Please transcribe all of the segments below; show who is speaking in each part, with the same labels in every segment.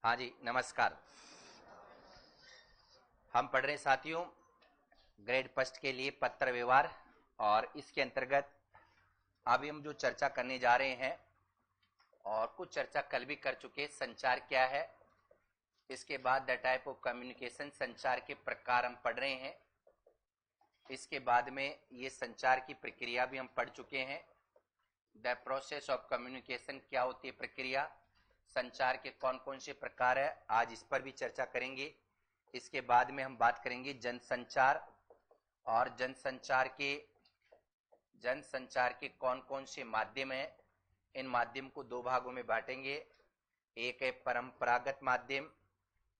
Speaker 1: हाँ जी, नमस्कार। हम पढ़ रहे हैं साथियों ग्रेड फर्स्ट के लिए पत्र व्यवहार, और इसके अंतर्गत अभी हम जो चर्चा करने जा रहे हैं और कुछ चर्चा कल भी कर चुके, संचार क्या है। इसके बाद द टाइप ऑफ कम्युनिकेशन, संचार के प्रकार हम पढ़ रहे हैं। इसके बाद में ये संचार की प्रक्रिया भी हम पढ़ चुके हैं। द प्रोसेस ऑफ कम्युनिकेशन क्या होती है, प्रक्रिया, संचार के कौन कौन से प्रकार है, आज इस पर भी चर्चा करेंगे। इसके बाद में हम बात करेंगे जनसंचार, और जनसंचार के कौन कौन से माध्यम हैं। इन माध्यम को दो भागों में बांटेंगे, एक है परंपरागत माध्यम,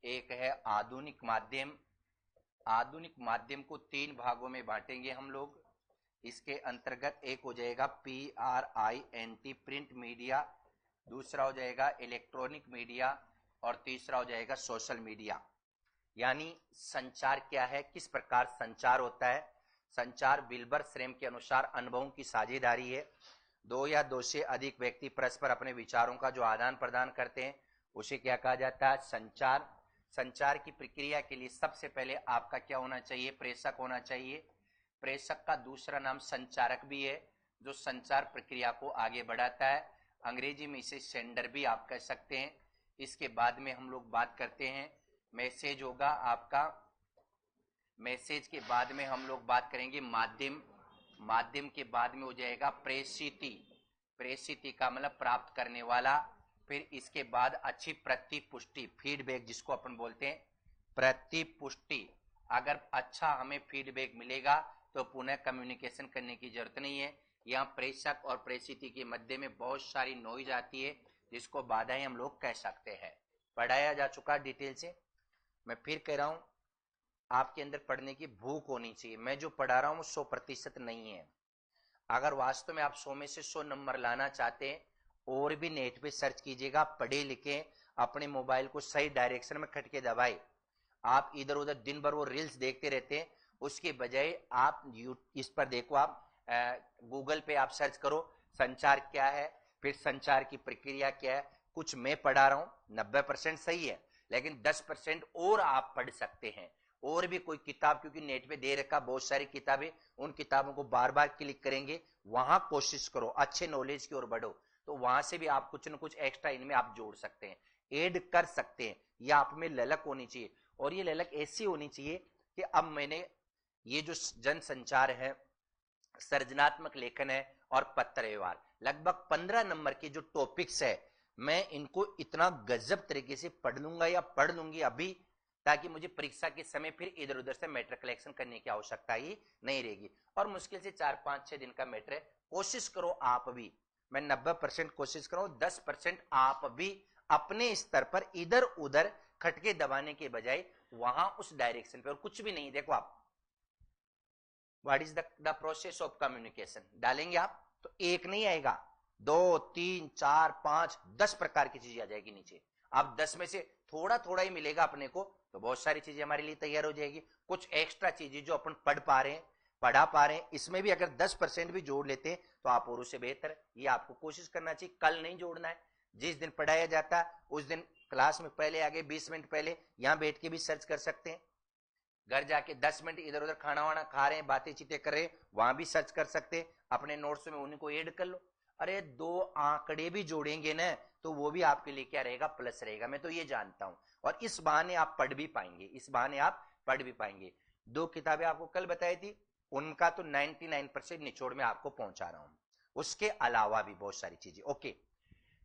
Speaker 1: एक है आधुनिक माध्यम। आधुनिक माध्यम को तीन भागों में बांटेंगे हम लोग। इसके अंतर्गत एक हो जाएगा PRINT प्रिंट मीडिया, दूसरा हो जाएगा इलेक्ट्रॉनिक मीडिया, और तीसरा हो जाएगा सोशल मीडिया। यानी संचार क्या है, किस प्रकार संचार होता है। संचार विल्बर श्रेम के अनुसार अनुभवों की साझेदारी है। दो या दो से अधिक व्यक्ति परस्पर अपने विचारों का जो आदान प्रदान करते हैं उसे क्या कहा जाता है, संचार। संचार की प्रक्रिया के लिए सबसे पहले आपका क्या होना चाहिए, प्रेषक होना चाहिए। प्रेषक का दूसरा नाम संचारक भी है, जो संचार प्रक्रिया को आगे बढ़ाता है। अंग्रेजी में इसे सेंडर भी आप कह सकते हैं। इसके बाद में हम लोग बात करते हैं मैसेज होगा आपका। मैसेज के बाद में हम लोग बात करेंगे माध्यम। माध्यम के बाद में हो जाएगा प्रेषिति। प्रेषिति का मतलब प्राप्त करने वाला। फिर इसके बाद अच्छी प्रतिपुष्टि, फीडबैक जिसको अपन बोलते हैं, प्रतिपुष्टि। अगर अच्छा हमें फीडबैक मिलेगा तो पुनः कम्युनिकेशन करने की जरूरत नहीं है। यहाँ प्रेषक और प्रेषिति के मध्य में बहुत सारी नॉइज आती है, जिसको बाधाएं हम लोग कह सकते हैं। पढ़ाया जा चुका डिटेल से। मैं फिर कह रहा हूं, आपके अंदर पढ़ने की भूख होनी चाहिए। मैं जो पढ़ा रहा हूं 100% नहीं है। अगर वास्तव में आप 100 में से 100 नंबर लाना चाहते हैं, और भी नेट पे सर्च कीजिएगा, पढ़े लिखे, अपने मोबाइल को सही डायरेक्शन में खटके दबाए। आप इधर उधर दिन भर वो रील्स देखते रहते हैं, उसके बजाय आप इस पर देखो, आप गूगल पे आप सर्च करो संचार क्या है, फिर संचार की प्रक्रिया क्या है। कुछ मैं पढ़ा रहा हूं 90% सही है, लेकिन 10% और आप पढ़ सकते हैं। और भी कोई किताब, क्योंकि नेट पे दे रखा बहुत सारी किताबें, उन किताबों को बार बार क्लिक करेंगे, वहां कोशिश करो अच्छे नॉलेज की ओर बढ़ो, तो वहां से भी आप कुछ न कुछ एक्स्ट्रा इनमें आप जोड़ सकते हैं, ऐड कर सकते हैं। यह आप में ललक होनी चाहिए, और ये ललक ऐसी होनी चाहिए कि अब मैंने ये जो जन संचार है, सृजनात्मक लेखन है और पत्र व्यवहार, लगभग 15 नंबर के जो टॉपिक्स है, मैं इनको इतना गजब तरीके से पढ़ लूंगा या पढ़ लूंगी अभी, ताकि मुझे परीक्षा के समय फिर इधर उधर से मैटर कलेक्शन करने की आवश्यकता ही नहीं रहेगी। और मुश्किल से 4-5-6 दिन का मैटर है। कोशिश करो आप भी, मैं 90% कोशिश करूं, 10% आप भी अपने स्तर पर इधर उधर खटके दबाने के बजाय वहां उस डायरेक्शन पे, और कुछ भी नहीं। देखो आप, what is the process of communication डालेंगे आप, तो एक नहीं आएगा, 2, 3, 4, 5, 10 प्रकार की चीजें आ जाएगी नीचे। आप 10 में से थोड़ा थोड़ा ही मिलेगा अपने को, तो बहुत सारी चीजें हमारे लिए तैयार हो जाएगी। कुछ एक्स्ट्रा चीजें जो अपन पढ़ पा रहे हैं, पढ़ा पा रहे हैं, इसमें भी अगर 10% भी जोड़ लेते हैं तो आप और उससे बेहतर है। ये आपको कोशिश करना चाहिए, कल नहीं जोड़ना है। जिस दिन पढ़ाया जाता है उस दिन क्लास में पहले आगे 20 मिनट पहले यहां बैठ के भी सर्च कर सकते हैं। घर जाके 10 मिनट इधर उधर खाना वाना खा रहे हैं, बातें चीतें कर रहे हैं, वहां भी सर्च कर सकते हैं। अपने नोट्स में उन्हीं को ऐड कर लो। अरे 2 आंकड़े भी जोड़ेंगे ना, तो वो भी आपके लिए क्या रहेगा, प्लस रहेगा। मैं तो ये जानता हूं, और इस बहाने आप पढ़ भी पाएंगे, इस बहाने आप पढ़ भी पाएंगे। 2 किताबें आपको कल बताई थी, उनका तो 99% निचोड़ में आपको पहुंचा रहा हूं। उसके अलावा भी बहुत सारी चीजें। ओके,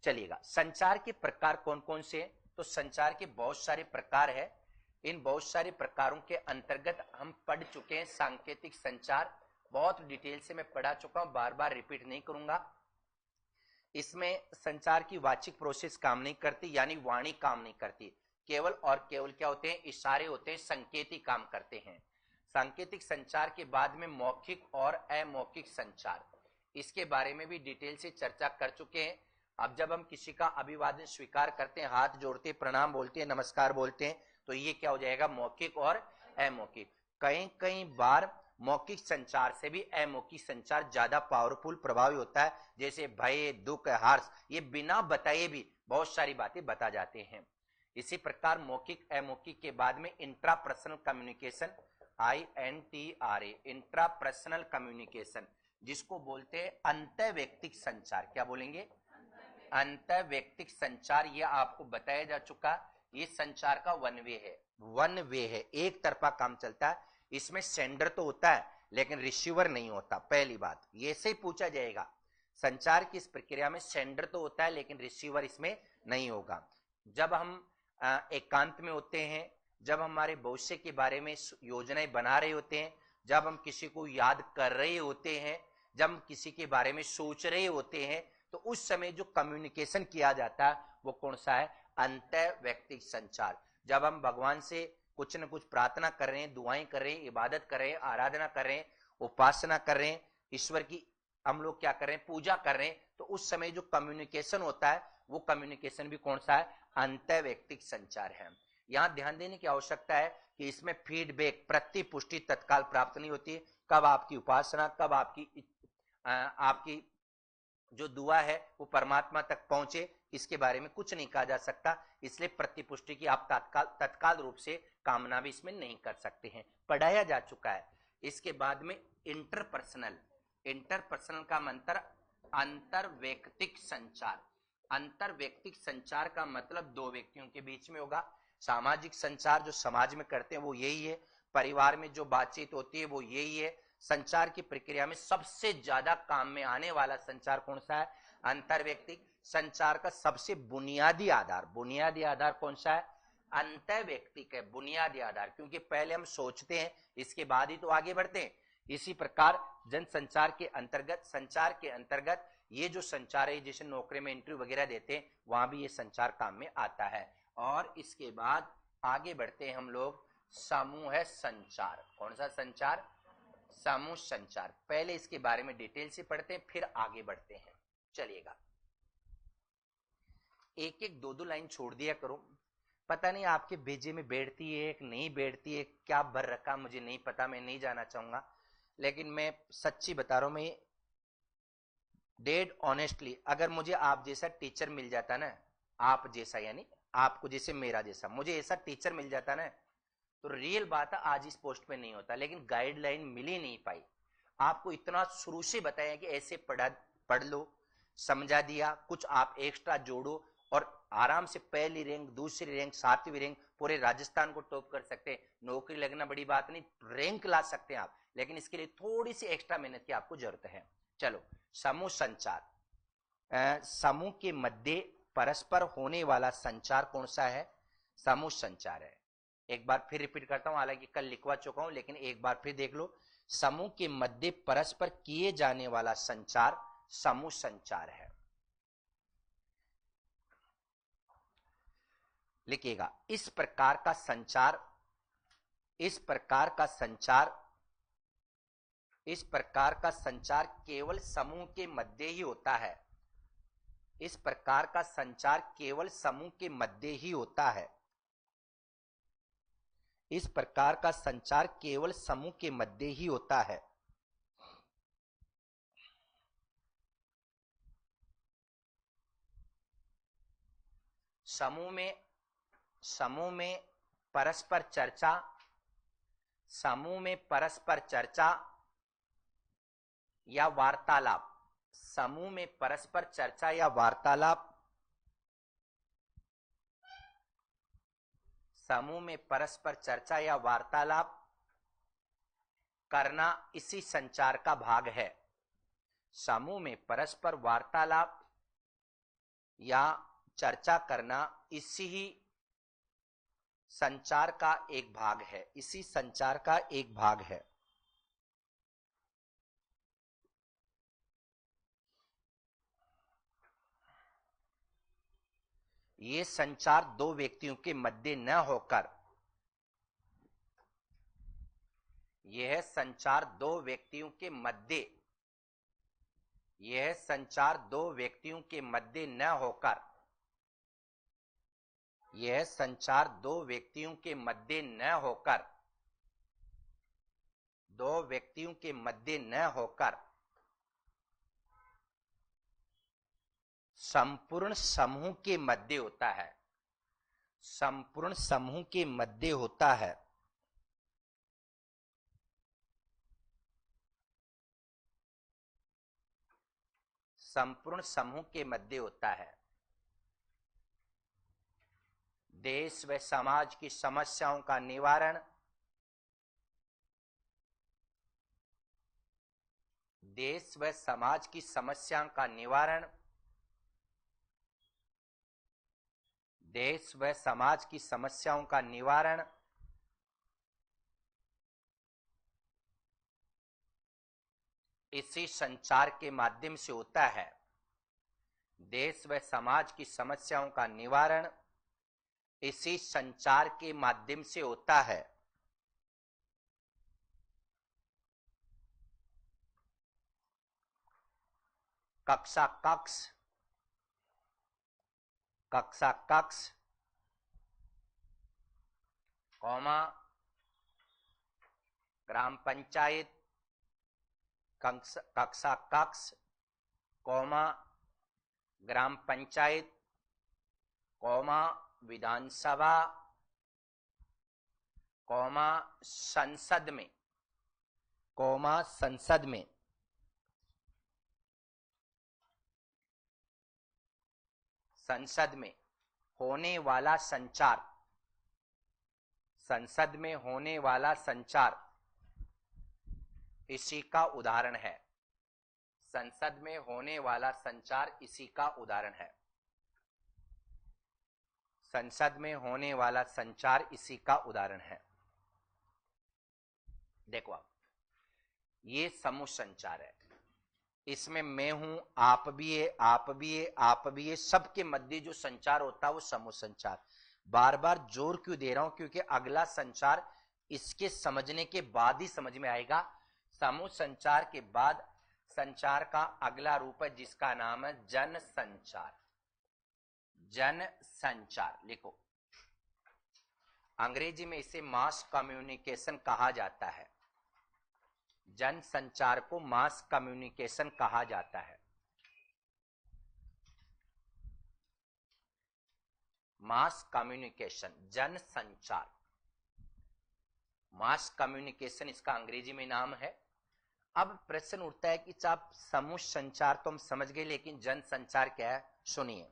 Speaker 1: चलिएगा। संचार के प्रकार कौन कौन से हैं, तो संचार के बहुत सारे प्रकार है। इन बहुत सारे प्रकारों के अंतर्गत हम पढ़ चुके हैं सांकेतिक संचार, बहुत डिटेल से मैं पढ़ा चुका हूं, बार बार रिपीट नहीं करूंगा। इसमें संचार की वाचिक प्रोसेस काम नहीं करती, यानी वाणी काम नहीं करती, केवल और केवल क्या होते हैं, इशारे होते हैं, संकेत ही काम करते हैं। सांकेतिक संचार के बाद में मौखिक और अमौखिक संचार, इसके बारे में भी डिटेल से चर्चा कर चुके हैं। अब जब हम किसी का अभिवादन स्वीकार करते हैं, हाथ जोड़ते हैं, प्रणाम बोलते हैं, नमस्कार बोलते हैं, तो ये क्या हो जाएगा, मौखिक और अमौखिक। कई कई बार मौखिक संचार से भी अमौखिक संचार ज्यादा पावरफुल प्रभावी होता है। जैसे भय, दुख, हर्ष, ये बिना बताए भी बहुत सारी बातें बता जाते हैं। इसी प्रकार मौखिक अमौखिक के बाद में intrapersonal communication, INTRA, intrapersonal communication, जिसको बोलते हैं अंतर्वैयक्तिक संचार। क्या बोलेंगे? अंतर्वैयक्तिक संचार। यह आपको बताया जा चुका, ये संचार का वन वे है, एक तरफा काम चलता है। इसमें सेंडर तो होता है लेकिन रिसीवर नहीं होता। पहली बात ये से ही पूछा जाएगा, संचार की इस प्रक्रिया में सेंडर तो होता है लेकिन रिसीवर इसमें नहीं होगा। जब हम एकांत में होते हैं, जब हमारे भविष्य के बारे में योजनाएं बना रहे होते हैं, जब हम किसी को याद कर रहे होते हैं, जब हम किसी के बारे में सोच रहे होते हैं, तो उस समय जो कम्युनिकेशन किया जाता है वो कौन सा है? अंतर्वैयक्तिक संचार। जब हम भगवान से कुछ न कुछ प्रार्थना कर रहे हैं, दुआएं कर रहे हैं, इबादत कर रहे हैं, आराधना कर रहे हैं, उपासना कर रहे हैं, ईश्वर की हम लोग क्या कर रहे हैं? पूजा कर रहे हैं, तो उस समय जो कम्युनिकेशन होता है वो कम्युनिकेशन भी कौन सा है? अंतर्वैयक्तिक संचार है। यहां ध्यान देने की आवश्यकता है कि इसमें फीडबैक, प्रतिपुष्टि तत्काल प्राप्त नहीं होती। कब आपकी उपासना, कब आपकी जो दुआ है वो परमात्मा तक पहुंचे, इसके बारे में कुछ नहीं कहा जा सकता। इसलिए प्रतिपुष्टि की आप तत्काल रूप से कामना भी इसमें नहीं कर सकते हैं, पढ़ाया जा चुका है। इसके बाद में इंटरपर्सनल का मंत्र अंतर्वैयक्तिक संचार। अंतर्वैयक्तिक संचार का मतलब दो व्यक्तियों के बीच में होगा। सामाजिक संचार जो समाज में करते हैं वो यही है, परिवार में जो बातचीत होती है वो यही है। संचार की प्रक्रिया में सबसे ज्यादा काम में आने वाला संचार कौन सा है? अंतर्वैयक्तिक संचार का सबसे बुनियादी आधार कौन सा है? अंतर्वैयक्तिक है, बुनियादी आधार, क्योंकि पहले हम सोचते हैं इसके बाद ही तो आगे बढ़ते हैं। इसी प्रकार जन संचार के अंतर्गत ये जो संचार है, जैसे नौकरी में इंटरव्यू वगैरह देते हैं, वहां भी ये संचार काम में आता है। और इसके बाद आगे बढ़ते हैं हम लोग, समूह संचार। कौन सा संचार? समूह संचार। पहले इसके बारे में डिटेल से पढ़ते हैं, फिर आगे बढ़ते हैं। चलिएगा, एक एक दो लाइन छोड़ दिया करो। पता नहीं आपके भेजे में बैठती है कि नहीं बैठती है, क्या भर रखा मुझे नहीं पता, मैं नहीं जाना चाहूंगा, लेकिन मैं सच्ची बता रहा हूं, मैं डेड ऑनेस्टली, अगर मुझे आप जैसा टीचर मिल जाता ना, आप जैसा यानी आपको जैसे मेरा जैसा मुझे ऐसा टीचर मिल जाता ना, तो रियल बात है आज इस पोस्ट पे नहीं होता। लेकिन गाइडलाइन मिल ही नहीं पाई। आपको इतना शुरू से बताया कि ऐसे पढ़ लो, समझा दिया, कुछ आप एक्स्ट्रा जोड़ो और आराम से पहली रैंक, दूसरी रैंक, 7वीं रैंक, पूरे राजस्थान को टॉप कर सकते हैं। नौकरी लगना बड़ी बात नहीं, रैंक ला सकते हैं आप, लेकिन इसके लिए थोड़ी सी एक्स्ट्रा मेहनत की आपको जरूरत है। चलो, समूह संचार। समूह के मध्य परस्पर होने वाला संचार कौन सा है? समूह संचार है। एक बार फिर रिपीट करता हूं, हालांकि कल लिखवा चुका हूं, लेकिन एक बार फिर देख लो। समूह के मध्य परस्पर किए जाने वाला संचार समूह संचार है। लिखिएगा, इस प्रकार का संचार केवल समूह के मध्य ही होता है। इस प्रकार का संचार केवल समूह के मध्य ही होता है। इस प्रकार का संचार केवल समूह के मध्य ही होता है। समूह में परस्पर चर्चा या वार्तालाप, समूह में परस्पर चर्चा या वार्तालाप, समूह में परस्पर चर्चा या वार्तालाप करना इसी संचार का भाग है। समूह में परस्पर वार्तालाप या चर्चा करना इसी ही संचार का एक भाग है, इसी संचार का एक भाग है। ये संचार दो व्यक्तियों के मध्य न होकर, यह संचार दो व्यक्तियों के मध्य, यह संचार दो व्यक्तियों के मध्य न होकर, यह संचार दो व्यक्तियों के मध्य न होकर, दो व्यक्तियों के मध्य न होकर संपूर्ण समूह के मध्य होता है। संपूर्ण समूह के मध्य होता है। संपूर्ण समूह के मध्य होता है। देश व समाज की समस्याओं का निवारण, देश व समाज की समस्याओं का निवारण, देश व समाज की समस्याओं का निवारण इसी संचार के माध्यम से होता है। देश व समाज की समस्याओं का निवारण इसी संचार के माध्यम से होता है। कक्षा कक्ष, कक्षा कक्ष, कौमा, ग्राम पंचायत, कक्षा कक्ष, कौमा, ग्राम पंचायत, कौमा, विधानसभा, कौमा, संसद में, कौमा, संसद में। संसद में होने वाला संचार, संसद में होने वाला संचार इसी का उदाहरण है। संसद में होने वाला संचार इसी का उदाहरण है। संसद में होने वाला संचार इसी का उदाहरण है। देखो आप, ये समूह संचार है। इसमें मैं हूं, आप भी है, आप भी है, आप भी है, सबके मध्य जो संचार होता है वो समूह संचार। बार बार जोर क्यों दे रहा हूं? क्योंकि अगला संचार इसके समझने के बाद ही समझ में आएगा। समूह संचार के बाद संचार का अगला रूप है जिसका नाम है जन संचार। जन संचार लिखो, अंग्रेजी में इसे मास कम्युनिकेशन कहा जाता है। जन संचार को मास कम्युनिकेशन कहा जाता है। मास कम्युनिकेशन, जन संचार, मास कम्युनिकेशन इसका अंग्रेजी में नाम है। अब प्रश्न उठता है कि साहब समूह संचार तो हम समझ गए, लेकिन जन संचार क्या है? सुनिए,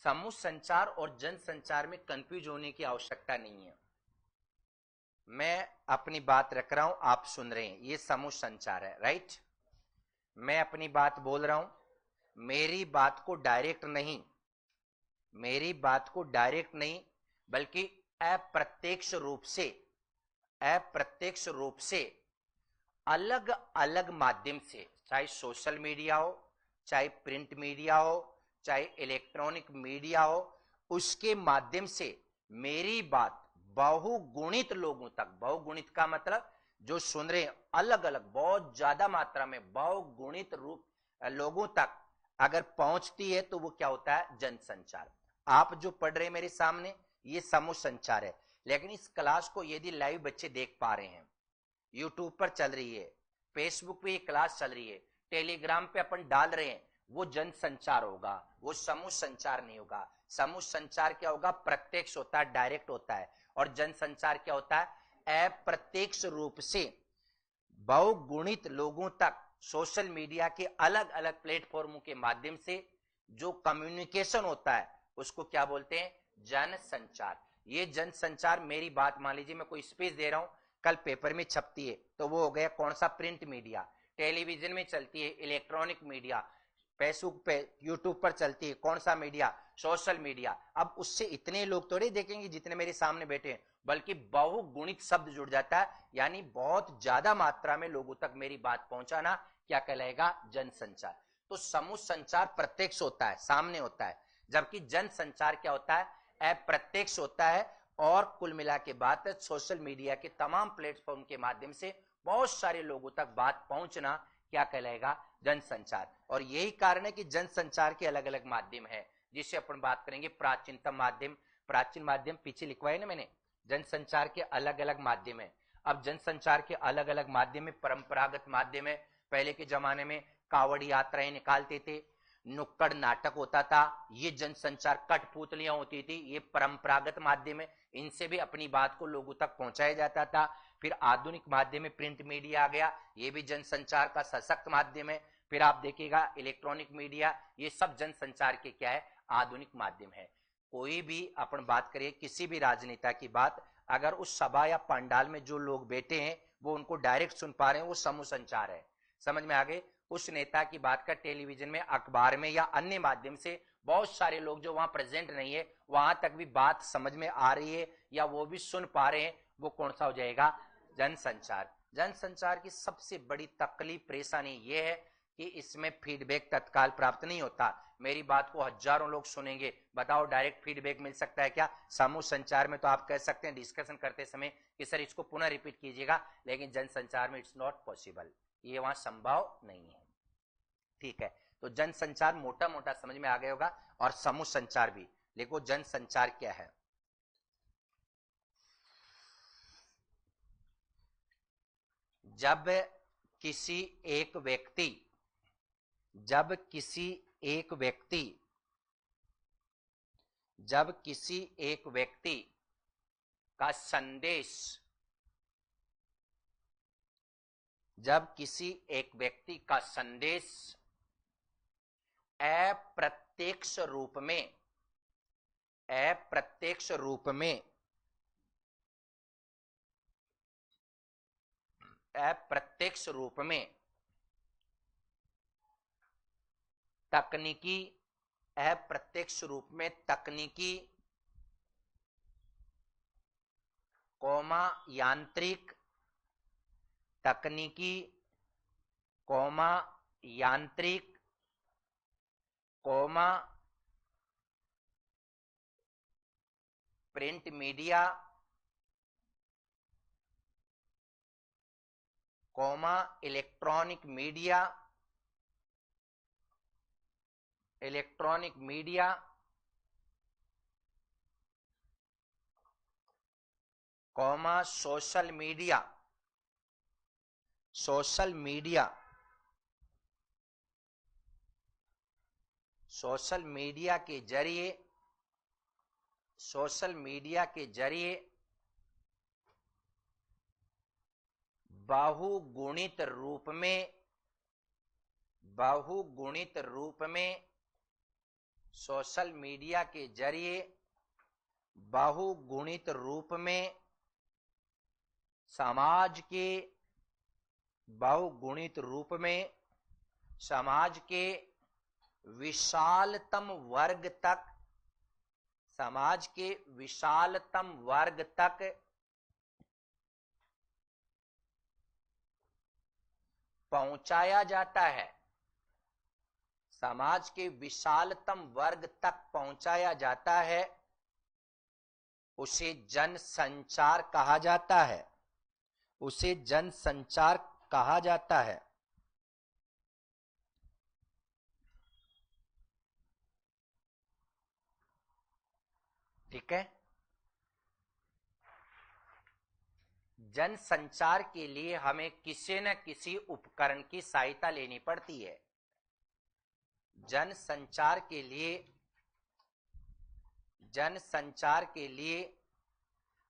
Speaker 1: समूह संचार और जन संचार में कंफ्यूज होने की आवश्यकता नहीं है। मैं अपनी बात रख रहा हूं, आप सुन रहे हैं, ये समूह संचार है, राइट? मैं अपनी बात बोल रहा हूं, मेरी बात को डायरेक्ट नहीं, मेरी बात को डायरेक्ट नहीं बल्कि अप्रत्यक्ष रूप से, अप्रत्यक्ष रूप से अलग अलग माध्यम से, चाहे सोशल मीडिया हो, चाहे प्रिंट मीडिया हो, चाहे इलेक्ट्रॉनिक मीडिया हो, उसके माध्यम से मेरी बात बहुगुणित लोगों तक, बहुगुणित का मतलब जो सुन रहे हैं अलग अलग बहुत ज्यादा मात्रा में बहुगुणित रूप लोगों तक अगर पहुंचती है तो वो क्या होता है? जन संचार। आप जो पढ़ रहे हैं मेरे सामने ये समूह संचार है। लेकिन इस क्लास को यदि लाइव बच्चे देख पा रहे हैं, यूट्यूब पर चल रही है, फेसबुक पे ये क्लास चल रही है, टेलीग्राम पे अपन डाल रहे हैं, वो जन संचार होगा, वो समूह संचार नहीं होगा। समूह संचार क्या होगा? प्रत्यक्ष होता है, डायरेक्ट होता है। और जन संचार क्या होता है? अप्रत्यक्ष रूप से बहुगुणित लोगों तक सोशल मीडिया के अलग अलग प्लेटफॉर्मों के माध्यम से जो कम्युनिकेशन होता है उसको क्या बोलते हैं? जन संचार। ये जन संचार, मेरी बात मान लीजिए मैं कोई स्पीच दे रहा हूं, कल पेपर में छपती है तो वो हो गया कौन सा? Print media. टेलीविजन में चलती है इलेक्ट्रॉनिक मीडिया, फेसबुक पे, यूट्यूब पर चलती है कौन सा मीडिया? Social media. अब उससे इतने लोग थोड़े देखेंगे जितने मेरे सामने बैठे हैं, बल्कि बहुगुणित शब्द जुड़ जाता है, यानी बहुत ज्यादा मात्रा में लोगों तक मेरी बात पहुंचाना क्या कहलाएगा? जन संचार। तो समूह संचार प्रत्यक्ष होता है, सामने होता है, जबकि जन संचार क्या होता है? अप्रत्यक्ष होता है। और कुल मिला के बात है, सोशल मीडिया के तमाम प्लेटफॉर्म के माध्यम से बहुत सारे लोगों तक बात पहुंचना क्या कहलाएगा? जन संचार। और यही कारण है कि जन संचार के अलग अलग माध्यम है, जिससे अपन बात करेंगे प्राचीनतम माध्यम। प्राचीन माध्यम पीछे लिखवाए ना मैंने, जन संचार के अलग अलग माध्यम है। अब जन संचार के अलग अलग माध्यम में परंपरागत माध्यम है। पहले के जमाने में कावड़ यात्राएं निकालते थे, नुक्कड़ नाटक होता था, ये जनसंचार, कठपुतलियां होती थी, ये परंपरागत माध्यम है, इनसे भी अपनी बात को लोगों तक पहुंचाया जाता था। फिर आधुनिक माध्यम में प्रिंट मीडिया आ गया, ये भी जनसंचार का सशक्त माध्यम है। फिर आप देखिएगा इलेक्ट्रॉनिक मीडिया, ये सब जनसंचार के क्या है, आधुनिक माध्यम है। कोई भी अपन बात करिए किसी भी राजनेता की बात, अगर उस सभा या पंडाल में जो लोग बैठे हैं वो उनको डायरेक्ट सुन पा रहे हैं, वो समूह संचार है। समझ में आ गए? उस नेता की बात का टेलीविजन में, अखबार में या अन्य माध्यम से बहुत सारे लोग जो वहां प्रेजेंट नहीं है, वहां तक भी बात समझ में आ रही है या वो भी सुन पा रहे हैं, वो कौन सा हो जाएगा, जनसंचार। जनसंचार की सबसे बड़ी तकलीफ, परेशानी ये है कि इसमें फीडबैक तत्काल प्राप्त नहीं होता। मेरी बात को हजारों लोग सुनेंगे, बताओ डायरेक्ट फीडबैक मिल सकता है क्या? समूह संचार में तो आप कह सकते हैं डिस्कशन करते समय कि सर इसको पुनः रिपीट कीजिएगा, लेकिन जनसंचार में इट्स नॉट पॉसिबल, ये वहां संभव नहीं है। ठीक है, तो जनसंचार मोटा मोटा समझ में आ गया होगा, और समूह संचार भी। देखो जनसंचार क्या है। जब किसी एक व्यक्ति जब किसी एक व्यक्ति जब किसी एक व्यक्ति का संदेश जब किसी एक व्यक्ति का संदेश अप्रत्यक्ष रूप में अप्रत्यक्ष रूप में अप्रत्यक्ष रूप में तकनीकी अप्रत्यक्ष रूप में तकनीकी कौमा यांत्रिक तकनीकी कौमा यांत्रिक comma print media comma electronic media comma social media social media के जरिए बहुगुणित रूप में सोशल मीडिया के जरिए बहुगुणित रूप में समाज के विशालतम वर्ग तक पहुंचाया जाता है। समाज के विशालतम वर्ग तक पहुंचाया जाता है, उसे जनसंचार कहा जाता है। ठीक है, जनसंचार के लिए हमें किसी न किसी उपकरण की सहायता लेनी पड़ती है। जनसंचार के लिए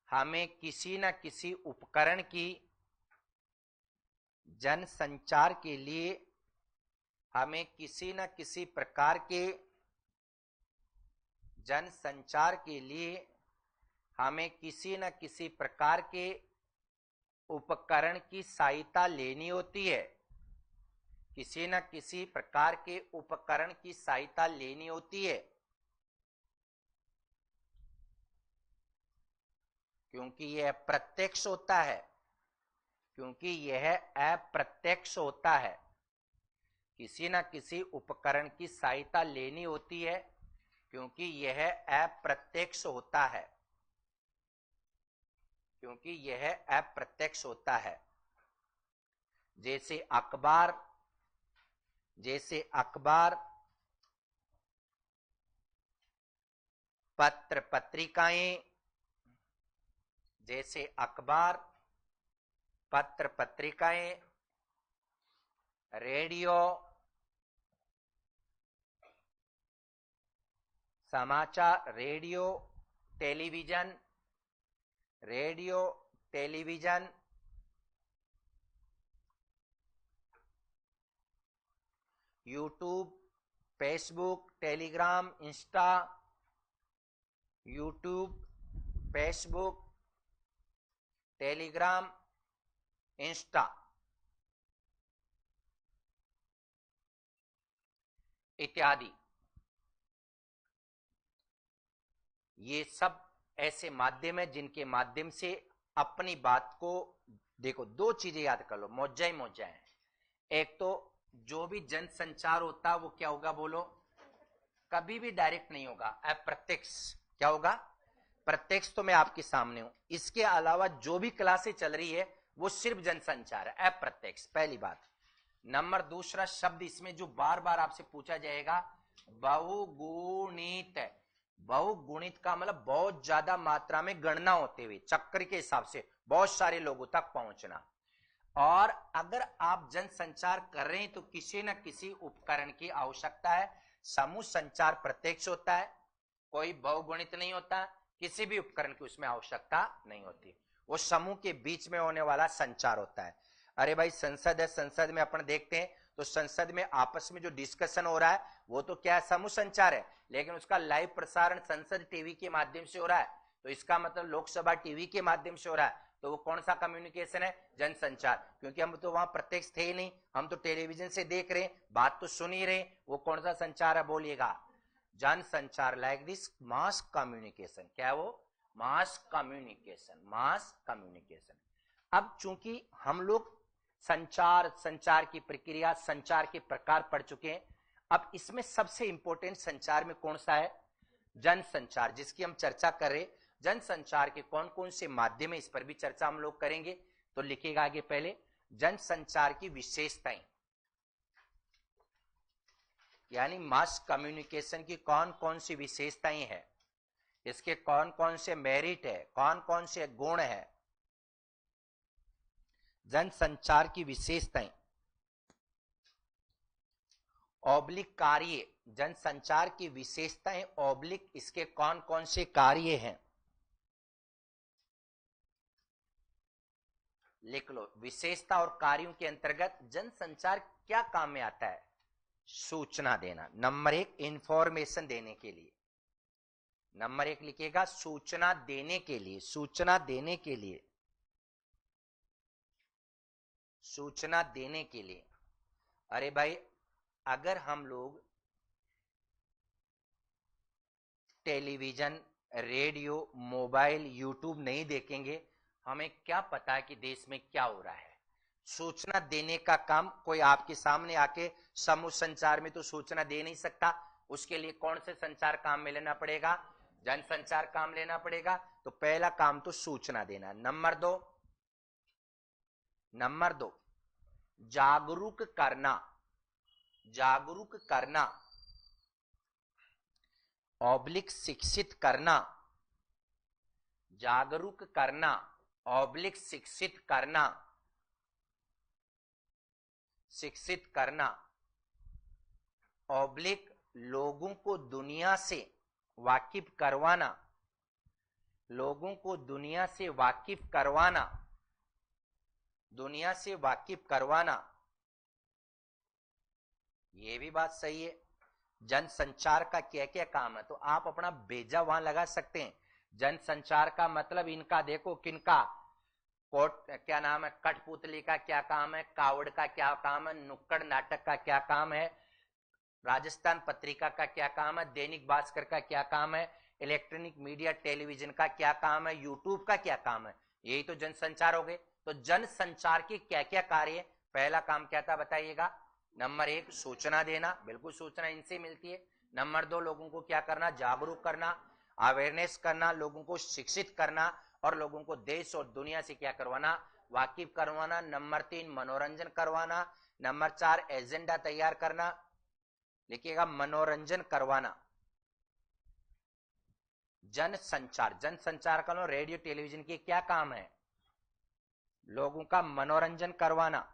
Speaker 1: हमें किसी न किसी उपकरण की उपकरण की सहायता लेनी होती है। किसी न किसी प्रकार के उपकरण की सहायता लेनी होती है, क्योंकि यह अप्रत्यक्ष होता है। किसी न किसी उपकरण की सहायता लेनी होती है क्योंकि यह अप्रत्यक्ष होता है। जैसे अखबार, पत्र पत्रिकाएं, रेडियो, समाचार, radio television, radio television, YouTube, Facebook, Telegram, Insta, YouTube, Facebook, Telegram, Insta इत्यादि। ये सब ऐसे माध्यम है जिनके माध्यम से अपनी बात को, देखो दो चीजें याद कर लो, मौजा ही मौजा है। एक तो जो भी जन संचार होता है वो क्या होगा, बोलो, कभी भी डायरेक्ट नहीं होगा, अप्रत्यक्ष। क्या होगा? प्रत्यक्ष। तो मैं आपके सामने हूं, इसके अलावा जो भी क्लासें चल रही है वो सिर्फ जनसंचार है, अप्रत्यक्ष, पहली बात। नंबर दूसरा शब्द इसमें जो बार बार आपसे पूछा जाएगा, बहुगुणित। बहुगुणित का मतलब बहुत ज्यादा मात्रा में गणना होते हुए, चक्र के हिसाब से बहुत सारे लोगों तक पहुंचना। और अगर आप जनसंचार कर रहे हैं तो किसी न किसी उपकरण की आवश्यकता है। समूह संचार प्रत्यक्ष होता है, कोई बहुगुणित नहीं होता, किसी भी उपकरण की उसमें आवश्यकता नहीं होती, वो समूह के बीच में होने वाला संचार होता है। अरे भाई संसद है, संसद में अपन देखते हैं तो संसद में आपस में जो डिस्कशन हो रहा है वो तो क्या है, समूह संचार है, लेकिन उसका लाइव प्रसारण संसद टीवी के माध्यम से हो रहा है, तो इसका मतलब लोकसभा टीवी के माध्यम से हो रहा है, तो वो कौन सा कम्युनिकेशन है, जनसंचार। क्योंकि हम तो वहां प्रत्यक्ष थे ही नहीं, हम तो टेलीविजन से देख रहे हैं, बात तो सुन ही रहे, वो कौन सा संचार है, बोलिएगा, जन संचार। Like this mass communication. क्या है वो? Mass communication, mass communication. अब चूंकि हम लोग संचार, संचार की प्रक्रिया, संचार के प्रकार पढ़ चुके हैं, अब इसमें सबसे इंपॉर्टेंट संचार में कौन सा है, जन संचार, जिसकी हम चर्चा कर रहे। जन संचार के कौन कौन से माध्यम है, इस पर भी चर्चा हम लोग करेंगे। तो लिखेगा आगे, पहले जन संचार की विशेषताएं, यानी मास कम्युनिकेशन की कौन कौन सी विशेषताएं हैं, इसके कौन कौन से मेरिट है, कौन कौन से गुण है। जनसंचार की विशेषताएं, ऑब्लिक कार्य, जनसंचार की विशेषताएं ऑब्लिक इसके कौन कौन से कार्य हैं, लिख लो। विशेषता और कार्यों के अंतर्गत जनसंचार क्या काम में आता है, सूचना देना। नंबर एक, इंफॉर्मेशन देने के लिए, नंबर एक लिखिएगा, सूचना देने के लिए, सूचना देने के लिए, सूचना देने के लिए। अरे भाई अगर हम लोग टेलीविजन, रेडियो, मोबाइल, यूट्यूब नहीं देखेंगे, हमें क्या पता है कि देश में क्या हो रहा है। सूचना देने का काम कोई आपके सामने आके समूह संचार में तो सूचना दे नहीं सकता, उसके लिए कौन से संचार काम में लेना पड़ेगा, जनसंचार काम लेना पड़ेगा। तो पहला काम तो सूचना देना। नंबर दो, नंबर दो, जागरूक करना, जागरूक करना, ऑब्लिक शिक्षित करना, जागरूक करना, ऑब्लिक शिक्षित करना, शिक्षित करना, ऑब्लिक लोगों को दुनिया से वाकिफ करवाना, लोगों को दुनिया से वाकिफ करवाना, दुनिया से वाकिफ करवाना। ये भी बात सही है। जनसंचार का क्या क्या काम है, तो आप अपना बेजा वहां लगा सकते हैं। जनसंचार का मतलब इनका देखो, किनका, कोट क्या नाम है, कठपुतली का क्या काम है, कावड़ का क्या काम है, नुक्कड़ नाटक का क्या काम है, राजस्थान पत्रिका का क्या काम है, दैनिक भास्कर का क्या काम है, इलेक्ट्रॉनिक मीडिया टेलीविजन का क्या काम है, यूट्यूब का क्या काम है, यही तो जनसंचार हो गए। तो जनसंचार के क्या क्या कार्य है, पहला काम क्या था बताइएगा, नंबर एक, सूचना देना, बिल्कुल सूचना इनसे मिलती है। नंबर दो, लोगों को क्या करना, जागरूक करना, अवेयरनेस करना, लोगों को शिक्षित करना, और लोगों को देश और दुनिया से क्या करवाना, वाकिफ करवाना। नंबर तीन, मनोरंजन करवाना। नंबर चार, एजेंडा तैयार करना, लिखिएगा मनोरंजन करवाना। जन संचार, जन संचार का रेडियो टेलीविजन के क्या काम है, लोगों का मनोरंजन करवाना।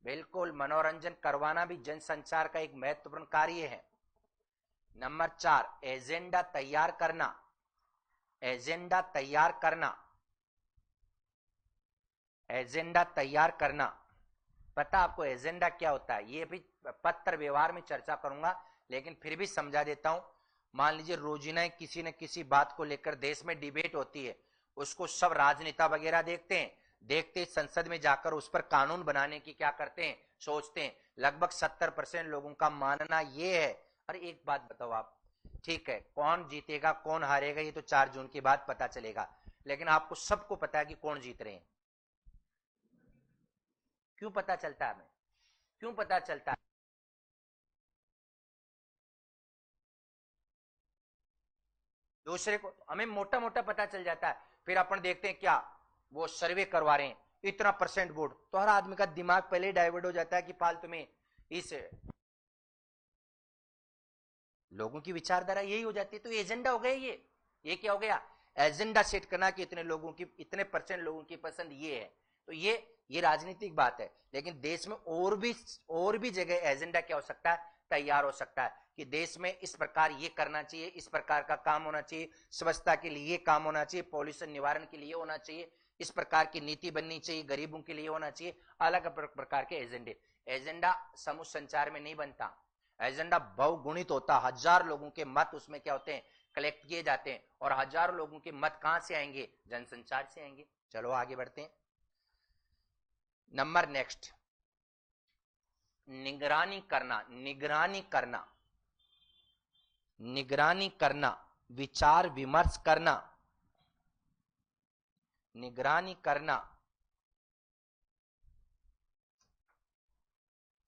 Speaker 1: बिल्कुल, मनोरंजन करवाना भी जनसंचार का एक महत्वपूर्ण कार्य है। नंबर 4, एजेंडा तैयार करना। एजेंडा तैयार करना, एजेंडा तैयार करना। पता आपको एजेंडा क्या होता है? ये भी पत्र व्यवहार में चर्चा करूंगा, लेकिन फिर भी समझा देता हूं। मान लीजिए रोजीना किसी न किसी बात को लेकर देश में डिबेट होती है, उसको सब राजनेता वगैरह देखते हैं, देखते संसद में जाकर उस पर कानून बनाने की क्या करते हैं, सोचते हैं। लगभग 70% लोगों का मानना ये है। अरे एक बात बताओ आप, ठीक है कौन जीतेगा कौन हारेगा ये तो 4 जून के बाद पता चलेगा, लेकिन आपको सबको पता है कि कौन जीत रहे हैं। क्यों पता चलता है हमें? क्यों पता चलता है? दूसरे को हमें मोटा मोटा पता चल जाता है, फिर अपन देखते हैं क्या वो सर्वे करवा रहे हैं, इतना परसेंट वोट, तो हर आदमी का दिमाग पहले ही डाइवर्ट हो जाता है कि फालतू में इस लोगों की विचारधारा यही हो जाती है। तो एजेंडा हो गया ये क्या हो गया? एजेंडा सेट करना कि इतने लोगों की, इतने परसेंट लोगों की पसंद ये है। तो ये राजनीतिक बात है, लेकिन देश में और भी जगह एजेंडा क्या हो सकता है, तैयार हो सकता है कि देश में इस प्रकार ये करना चाहिए, इस प्रकार का काम होना चाहिए, स्वच्छता के लिए काम होना चाहिए, पॉल्यूशन निवारण के लिए होना चाहिए, इस प्रकार की नीति बननी चाहिए, गरीबों के लिए होना चाहिए, अलग अलग प्रकार के एजेंडे। एजेंडा समूह संचार में नहीं बनता, एजेंडा बहुगुणित होता, 1000 लोगों के मत उसमें क्या होते हैं, कलेक्ट किए जाते हैं, और हजारों लोगों के मत कहां से आएंगे, जनसंचार से आएंगे। चलो आगे बढ़ते हैं। नंबर नेक्स्ट, निगरानी करना। निगरानी करना, निगरानी करना, विचार विमर्श करना। निगरानी करना,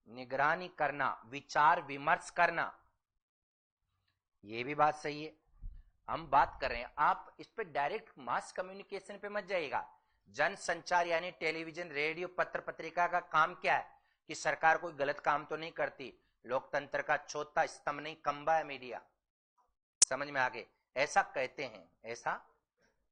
Speaker 1: निगरानी करना, विचार विमर्श करना, ये भी बात सही है। हम बात कर रहे हैं, आप इस पे डायरेक्ट मास कम्युनिकेशन पे मत जाइएगा। जन संचार यानी टेलीविजन, रेडियो, पत्र पत्रिका का काम क्या है कि सरकार कोई गलत काम तो नहीं करती, लोकतंत्र का चौथा स्तंभ नहीं, खंबा है मीडिया। समझ में आ गए? ऐसा कहते हैं, ऐसा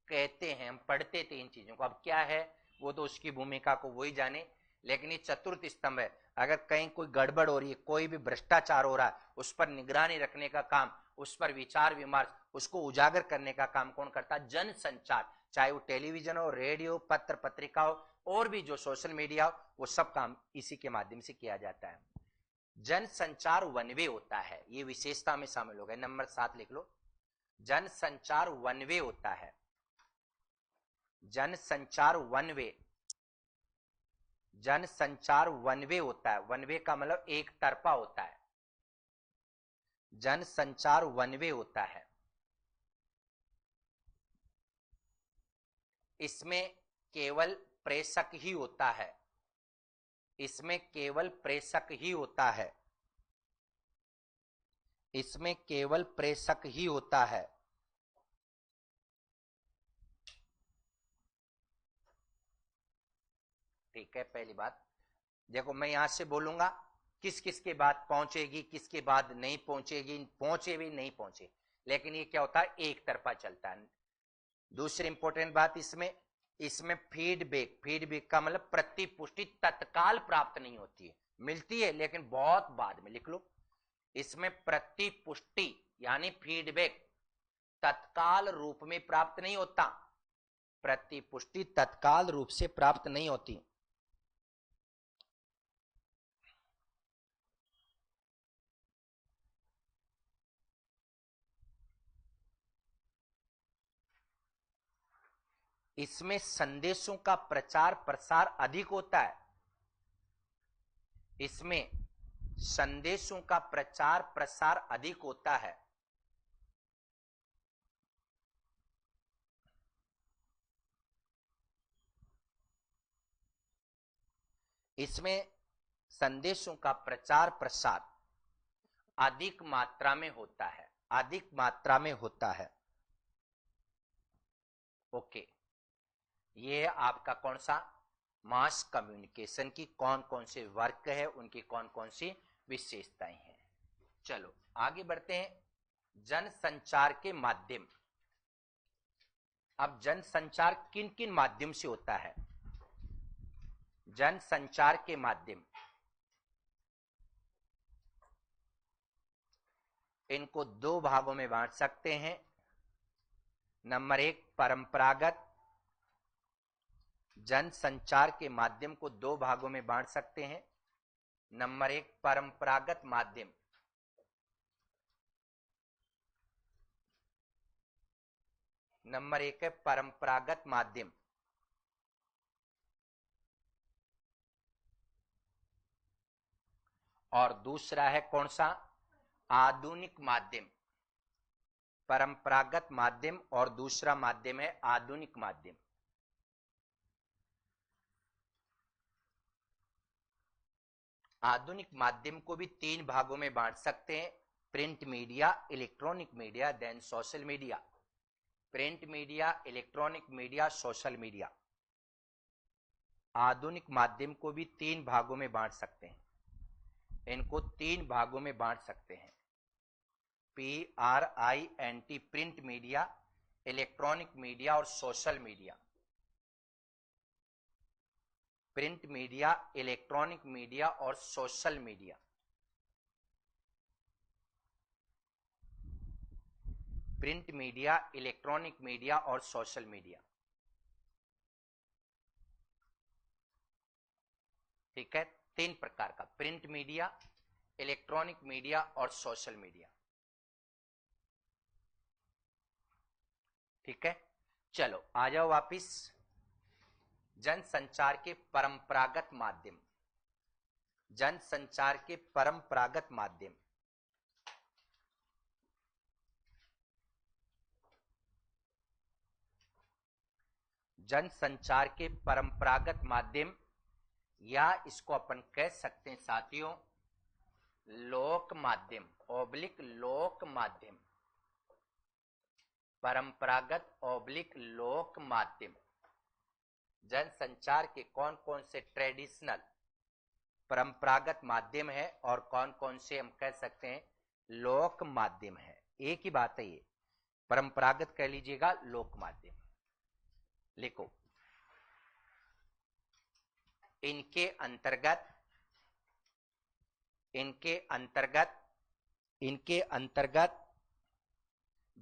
Speaker 1: कहते हैं, हम पढ़ते थे इन चीजों को। अब क्या है वो तो उसकी भूमिका को वही जाने, लेकिन ये चतुर्थ स्तंभ है। अगर कहीं कोई गड़बड़ हो रही है, कोई भी भ्रष्टाचार हो रहा है, उस पर निगरानी रखने का काम, उस पर विचार विमर्श, उसको उजागर करने का काम कौन करता है? जन संचार। चाहे वो टेलीविजन हो, रेडियो, पत्र पत्रिका हो, और भी जो सोशल मीडिया हो, वो सब काम इसी के माध्यम से किया जाता है। जन संचार वन वे होता है, ये विशेषता में शामिल हो गए। नंबर 7 लिख लो, जन संचार वन वे होता है। जन संचार वन वे, जन संचार वन वे होता है। वन वे का मतलब एक तरफा होता है। जन संचार वन वे होता है। इसमें केवल प्रेषक ही होता है, इसमें केवल प्रेषक ही होता है, इसमें केवल प्रेषक ही होता है। ठीक है, पहली बात देखो, मैं यहां से बोलूंगा किस किस के बाद पहुंचेगी, किसके बाद नहीं पहुंचेगी, पहुंचे भी नहीं पहुंचे, लेकिन ये क्या होता है, एक तरफा चलता है। दूसरी इंपॉर्टेंट बात इसमें, इसमें फीडबैक, फीडबैक का मतलब प्रतिपुष्टि तत्काल प्राप्त नहीं होती है, मिलती है लेकिन बहुत बाद में। लिख लो, इसमें प्रतिपुष्टि यानी फीडबैक तत्काल रूप में प्राप्त नहीं होता, प्रतिपुष्टि तत्काल रूप से प्राप्त नहीं होती। इसमें संदेशों का प्रचार प्रसार अधिक होता है, इसमें संदेशों का प्रचार प्रसार अधिक होता है। इसमें संदेशों का प्रचार प्रसार अधिक मात्रा में होता है, अधिक मात्रा में होता है। ओके, ये आपका कौन सा मास कम्युनिकेशन की कौन कौन से वर्ग है, उनकी कौन कौन सी विशेषताएं हैं। चलो आगे बढ़ते हैं। जन संचार के माध्यम, अब जन संचार किन किन माध्यम से होता है? जन संचार के माध्यम, इनको दो भागों में बांट सकते हैं। नंबर एक, परंपरागत जनसंचार के माध्यम को दो भागों में बांट सकते हैं। नंबर एक, परंपरागत माध्यम। नंबर एक है परंपरागत माध्यम, और दूसरा है कौन सा? आधुनिक माध्यम। परंपरागत माध्यम और दूसरा माध्यम है आधुनिक माध्यम। आधुनिक माध्यम को भी तीन भागों में बांट सकते हैं, print media, electronic media, then social media. Print media, electronic media, social media. आधुनिक माध्यम को भी तीन भागों में बांट सकते हैं, इनको तीन भागों में बांट सकते हैं, PRINT, print media, electronic media और social media. Print media, electronic media और social media. Print media, electronic media और सोशल मीडिया। ठीक है, तीन प्रकार का, प्रिंट मीडिया, इलेक्ट्रॉनिक मीडिया और सोशल मीडिया। ठीक है, चलो आ जाओ वापिस। जनसंचार के परंपरागत माध्यम, जनसंचार के परंपरागत माध्यम। जनसंचार के परंपरागत माध्यम, या इसको अपन कह सकते हैं साथियों लोक माध्यम, ओब्लिक लोक माध्यम। परंपरागत ओब्लिक लोक माध्यम। जनसंचार के कौन कौन से ट्रेडिशनल परंपरागत माध्यम है और कौन कौन से हम कह सकते हैं लोक माध्यम है। एक ही बात है, ये परंपरागत कह लीजिएगा, लोक माध्यम लिखो। इनके अंतर्गत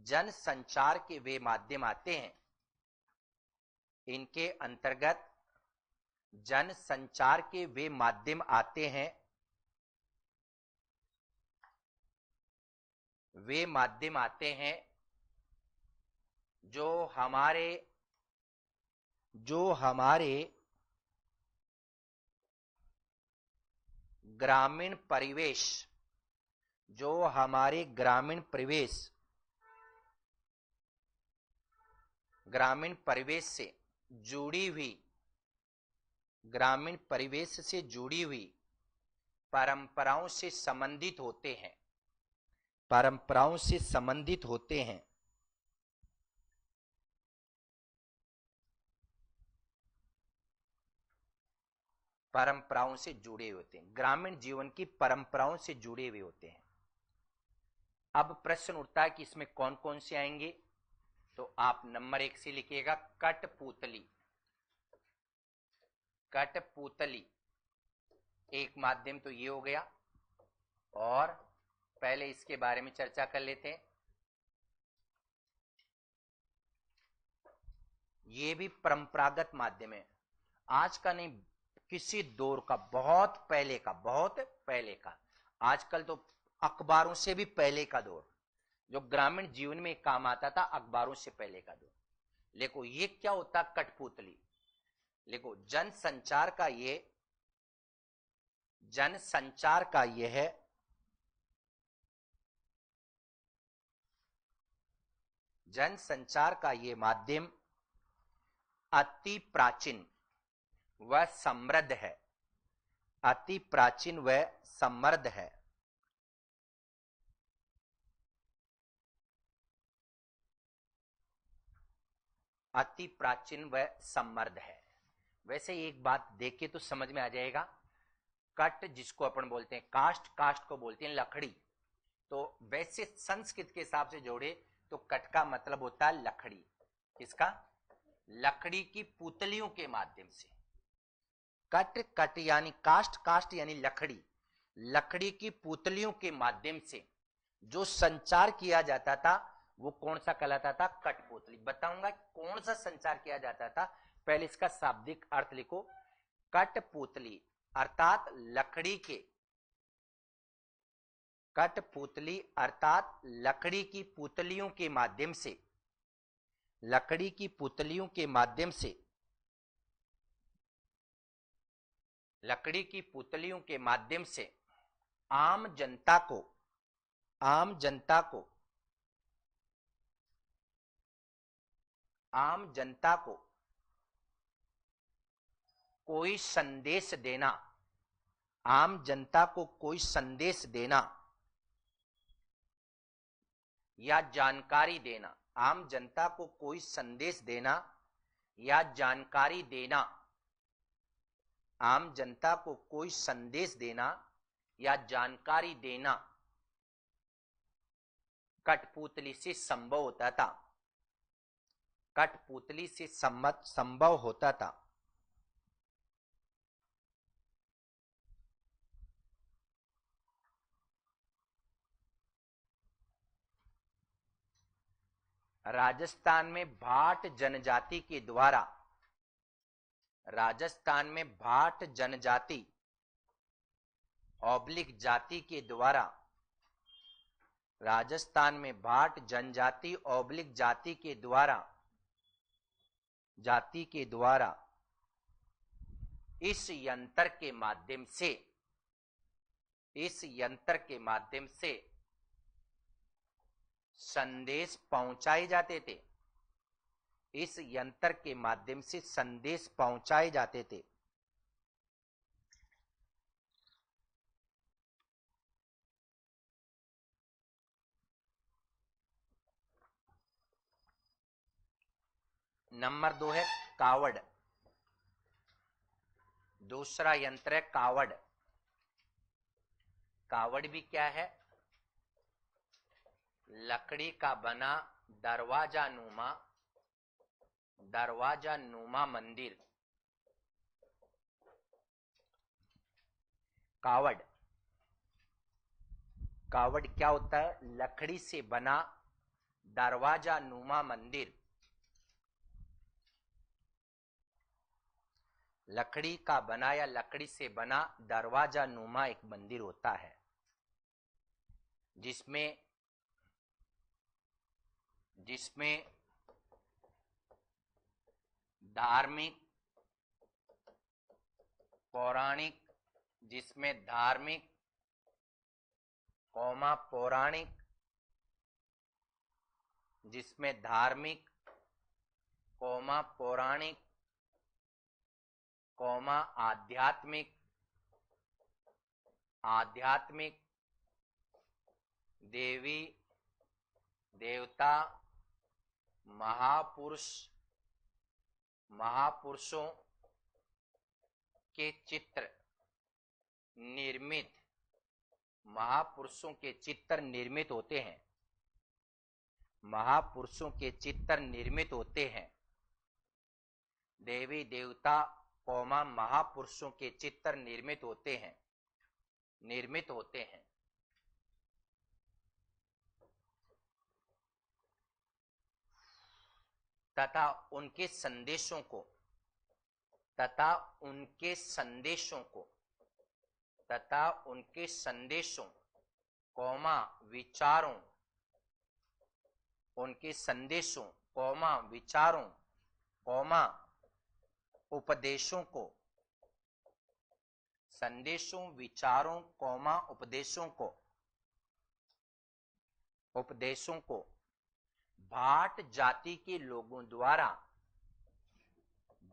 Speaker 1: जनसंचार के वे माध्यम आते हैं, इनके अंतर्गत जनसंचार के वे माध्यम आते हैं, वे माध्यम आते हैं जो हमारे ग्रामीण परिवेश, जो हमारे ग्रामीण परिवेश से जुड़ी हुई, ग्रामीण परिवेश से जुड़ी हुई परंपराओं से संबंधित होते हैं, परंपराओं से संबंधित होते हैं। परंपराओं से जुड़े होते हैं, ग्रामीण जीवन की परंपराओं से जुड़े हुए होते हैं। अब प्रश्न उठता है कि इसमें कौन कौन से आएंगे, तो आप नंबर एक से लिखिएगा कठपुतली। कठपुतली एक माध्यम तो ये हो गया, और पहले इसके बारे में चर्चा कर लेते हैं। ये भी परंपरागत माध्यम है, आज का नहीं, किसी दौर का, बहुत पहले का। आजकल तो अखबारों से भी पहले का दौर, जो ग्रामीण जीवन में काम आता था, अखबारों से पहले का दौर। देखो ये क्या होता कठपुतली, देखो जनसंचार का ये है जनसंचार का ये माध्यम अति प्राचीन व समृद्ध है, अति प्राचीन व समृद्ध है। अति प्राचीन व समृद्ध है। वैसे एक बात देखिए तो समझ में आ जाएगा, कट जिसको अपन बोलते हैं कास्ट, कास्ट को बोलते हैं लकड़ी, तो वैसे संस्कृत के हिसाब से जोड़े तो कट का मतलब होता है लकड़ी। किसका? लकड़ी की पुतलियों के माध्यम से। कट यानी कास्ट, कास्ट यानी लकड़ी, लकड़ी की पुतलियों के माध्यम से जो संचार किया जाता था वो कौन सा कहलाता था? कठपुतली। बताऊंगा कौन सा संचार किया जाता था। पहले इसका शाब्दिक अर्थ लिखो। कठपुतली अर्थात लकड़ी के, कठपुतली अर्थात लकड़ी की पुतलियों के माध्यम से, लकड़ी की पुतलियों के माध्यम से, लकड़ी की पुतलियों के माध्यम से आम जनता को, आम जनता को, आम जनता को कोई संदेश देना, आम जनता को कोई संदेश देना या जानकारी देना, आम जनता को कोई संदेश देना या जानकारी देना, आम जनता को कोई संदेश देना या जानकारी देना कठपुतली से संभव होता था, कठपुतली से संभव होता था। राजस्थान में भाट जनजाति के द्वारा, राजस्थान में भाट जनजाति ऑब्लिक जाति के द्वारा, राजस्थान में भाट जनजाति ऑब्लिक जाति के द्वारा, जाति के द्वारा इस यंत्र के माध्यम से, इस यंत्र के माध्यम से संदेश पहुंचाए जाते थे, इस यंत्र के माध्यम से संदेश पहुंचाए जाते थे। नंबर 2 है कावड़। दूसरा यंत्र है कावड़। कावड़ भी क्या है? लकड़ी का बना दरवाजा नुमा, दरवाजा नुमा मंदिर। कावड़, कावड़ क्या होता है? लकड़ी से बना दरवाजा नुमा मंदिर। लकड़ी का बना या लकड़ी से बना दरवाजा नुमा एक मंदिर होता है जिसमें जिसमें धार्मिक, पौराणिक, जिसमें धार्मिक कौमा पौराणिक, जिसमें धार्मिक कौमा पौराणिक कौमा आध्यात्मिक, आध्यात्मिक देवी देवता महापुरुष, महापुरुषों के चित्र निर्मित, महापुरुषों के चित्र निर्मित होते हैं, महापुरुषों के चित्र निर्मित होते हैं। देवी देवता कौमा महापुरुषों के चित्र निर्मित होते हैं, निर्मित होते हैं। तथा उनके संदेशों को, तथा उनके संदेशों को, तथा उनके संदेशों कौमा विचारों, उनके संदेशों कौमा विचारों कौमा उपदेशों को, संदेशों विचारों कौमा उपदेशों को, उपदेशों को भाट जाति के लोगों द्वारा,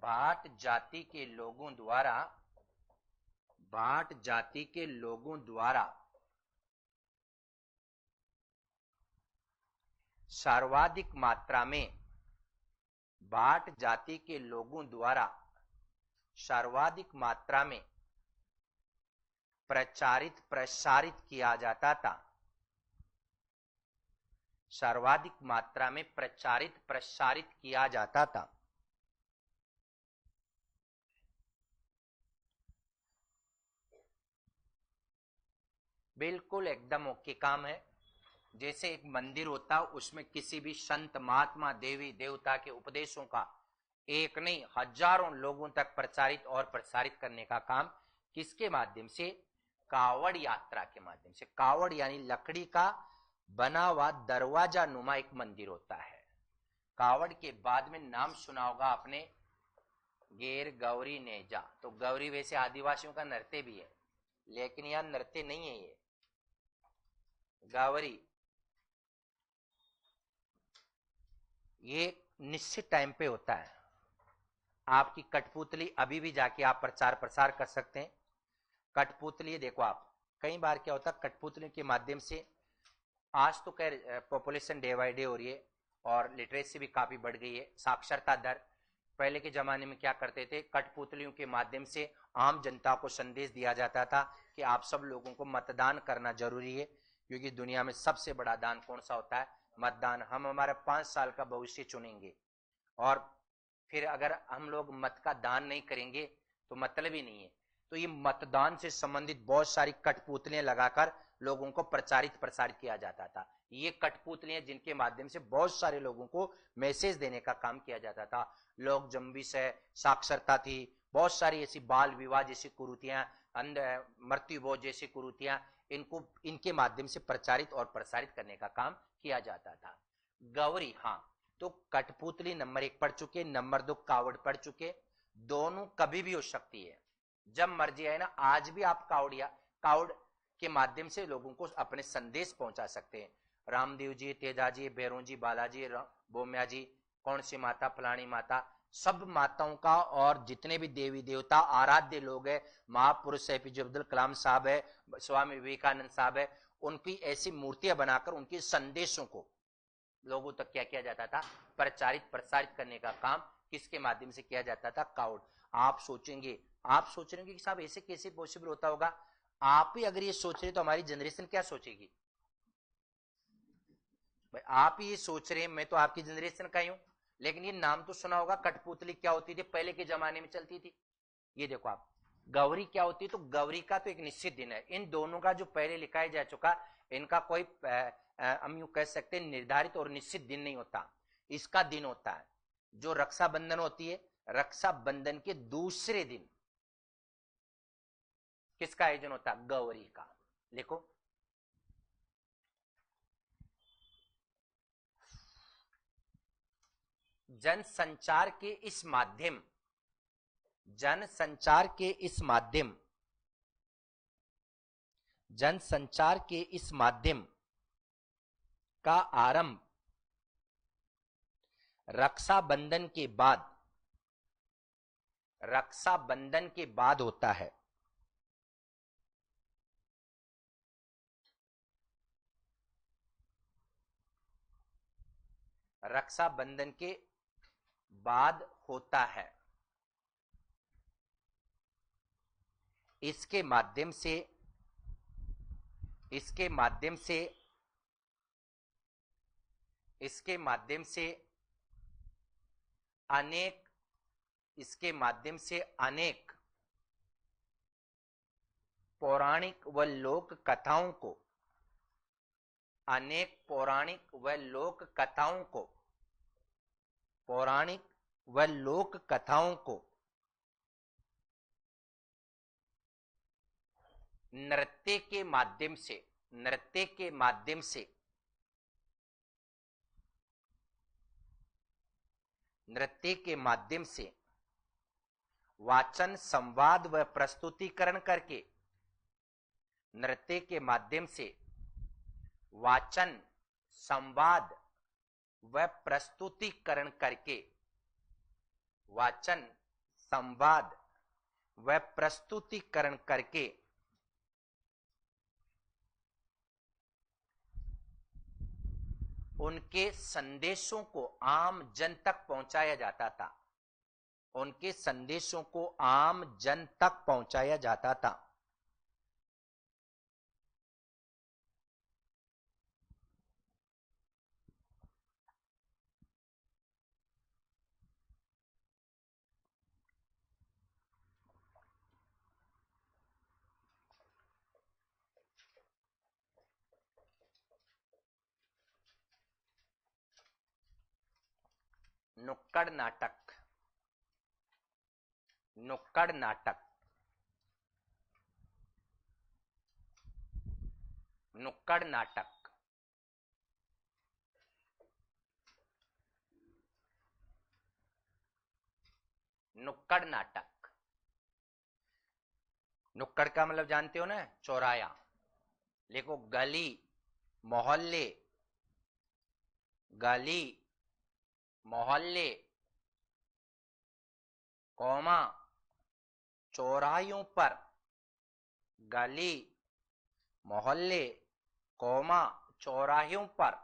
Speaker 1: भाट जाति के लोगों द्वारा, भाट जाति के लोगों द्वारा सर्वाधिक मात्रा में, भाट जाति के लोगों द्वारा सर्वाधिक मात्रा में प्रचारित प्रसारित किया जाता था, सर्वाधिक मात्रा में प्रचारित प्रसारित किया जाता था। बिल्कुल एकदम ओके काम है। जैसे एक मंदिर होता, उसमें किसी भी संत महात्मा देवी देवता के उपदेशों का एक नहीं हजारों लोगों तक प्रचारित और प्रसारित करने का काम किसके माध्यम से? कावड़ यात्रा के माध्यम से। कावड़ यानी लकड़ी का बना हुआ दरवाजा नुमा एक मंदिर होता है। कावड़ के बाद में नाम सुना होगा आपने, गेर गौरी नेजा। तो गौरी वैसे आदिवासियों का नृत्य भी है, लेकिन यह नृत्य नहीं है, ये गौरी ये निश्चित टाइम पे होता है। आपकी कठपुतली अभी भी जाके आप प्रचार प्रसार कर सकते हैं। कठपुतली देखो आप, कई बार क्या होता है कठपुतली के माध्यम से, आज तो खैर पॉपुलेशन डे बाय डे हो रही है और लिटरेसी भी काफी बढ़ गई है, साक्षरता दर। पहले के जमाने में क्या करते थे, कठपुतलियों के माध्यम से आम जनता को संदेश दिया जाता था कि आप सब लोगों को मतदान करना जरूरी है, क्योंकि दुनिया में सबसे बड़ा दान कौन सा होता है? मतदान। हम हमारा 5 साल का भविष्य चुनेंगे, और फिर अगर हम लोग मत का दान नहीं करेंगे तो मतलब ही नहीं है। तो ये मतदान से संबंधित बहुत सारी कठपुतलियां लगाकर लोगों को प्रचारित प्रसारित किया जाता था। ये कठपुतलियां जिनके माध्यम से बहुत सारे लोगों को मैसेज देने का काम किया जाता था। लोग जम्बिस है, साक्षरता थी, बहुत सारी ऐसी बाल विवाह जैसी कुरीतियां, मृत्यु भोज जैसी कुरीतियां, इनको इनके माध्यम से प्रचारित और प्रसारित करने का काम किया जाता था। गौरी, हाँ, तो कठपुतली नंबर 1 पढ़ चुके, नंबर 2 कावड़ पढ़ चुके। दोनों कभी भी हो सकती है, जब मर्जी है ना। आज भी आप कावड़ के माध्यम से लोगों को अपने संदेश पहुंचा सकते हैं। रामदेव जी, तेजाजी, भैरों जी, बालाजी, बोम्या जी, कौन सी माता, फलानी माता, सब माताओं का, और जितने भी देवी देवता आराध्य लोग है, महापुरुष है, पीजे अब्दुल कलाम साहब है, स्वामी विवेकानंद साहब है, उनकी ऐसी मूर्तियां बनाकर उनके संदेशों को लोगों तक क्या किया जाता था? प्रचारित प्रसारित करने का काम किसके माध्यम से किया जाता था? कावड़। आप सोच रहे होंगे कि साहब ऐसे कैसे पॉसिबल होता होगा? आप ही अगर ये सोच रहे तो हमारी जनरेशन क्या सोचेगी? भाई आप ही ये सोच रहे हैं, मैं तो आपकी जनरेशन का ही हूं, लेकिन ये नाम तो सुना होगा, कठपुतली क्या होती थी, पहले के जमाने में चलती थी। ये देखो आप, गौरी क्या होती है? तो गौरी का तो एक निश्चित दिन है। इन दोनों का जो पहले लिखाया जा चुका, इनका कोई हम यूं कह सकते हैं निर्धारित और निश्चित दिन नहीं होता। इसका दिन होता है जो रक्षाबंधन होती है, रक्षाबंधन के दूसरे दिन किसका आयोजन होता है? गौरी का। देखो, जनसंचार के इस माध्यम जनसंचार के इस माध्यम जनसंचार के इस माध्यम का आरंभ रक्षाबंधन के बाद होता है। रक्षाबंधन के बाद होता है। इसके माध्यम से इसके माध्यम से इसके माध्यम से अनेक इसके माध्यम से अनेक पौराणिक व लोक कथाओं को अनेक पौराणिक व लोक कथाओं को पौराणिक व लोक कथाओं को नृत्य के माध्यम से नृत्य के माध्यम से वाचन, संवाद व प्रस्तुतिकरण करके नृत्य के माध्यम से वाचन, संवाद व प्रस्तुतिकरण करके वाचन, संवाद व प्रस्तुतिकरण करके उनके संदेशों को आम जन तक पहुंचाया जाता था। उनके संदेशों को आम जन तक पहुंचाया जाता था। नुक्कड़ नाटक, नुक्कड़ नाटक, नुक्कड़ नाटक, नुक्कड़ नाटक। नुक्कड़ का मतलब जानते हो ना, चौराया। लिखो गली, मोहल्ले, गली, मोहल्ले, कौमा, चौरायों पर, गली, मोहल्ले, कौमा, चौराहों पर,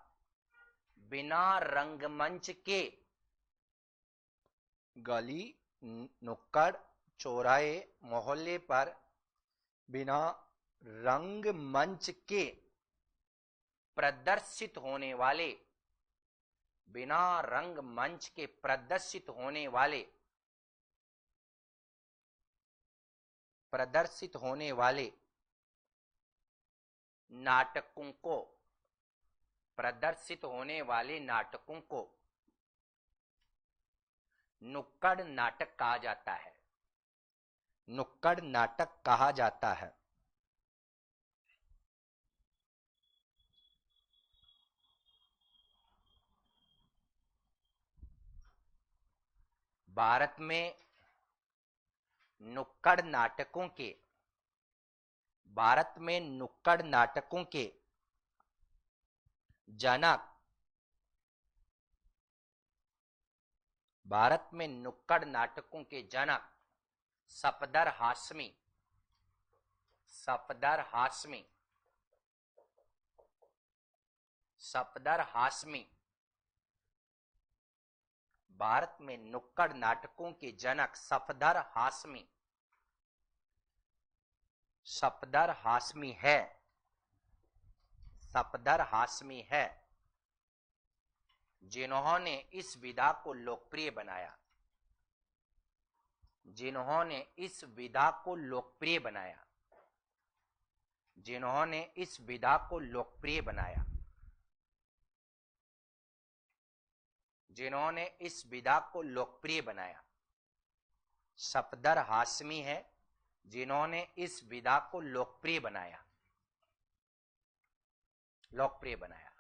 Speaker 1: बिना रंगमंच के, गली, नुक्कड़, चौराहे, मोहल्ले पर बिना रंगमंच के प्रदर्शित होने वाले, बिना रंगमंच के प्रदर्शित होने वाले, प्रदर्शित होने वाले नाटकों को, प्रदर्शित होने वाले नाटकों को नुक्कड़ नाटक कहा जाता है, नुक्कड़ नाटक कहा जाता है। भारत में नुक्कड़ नाटकों के, भारत में नुक्कड़ नाटकों के जनक, भारत में नुक्कड़ नाटकों के जनक सफदर हाशमी, सफदर हाशमी, सफदर हाशमी। भारत में नुक्कड़ नाटकों के जनक सफदर हाशमी, सफदर हाशमी है, सफदर हाशमी है, जिन्होंने इस विधा को लोकप्रिय बनाया, जिन्होंने इस विधा को लोकप्रिय बनाया, जिन्होंने इस विधा को लोकप्रिय बनाया, जिन्होंने इस विधा को लोकप्रिय बनाया, सफदर हाशमी है, जिन्होंने इस विधा को लोकप्रिय बनाया, लोकप्रिय बनाया।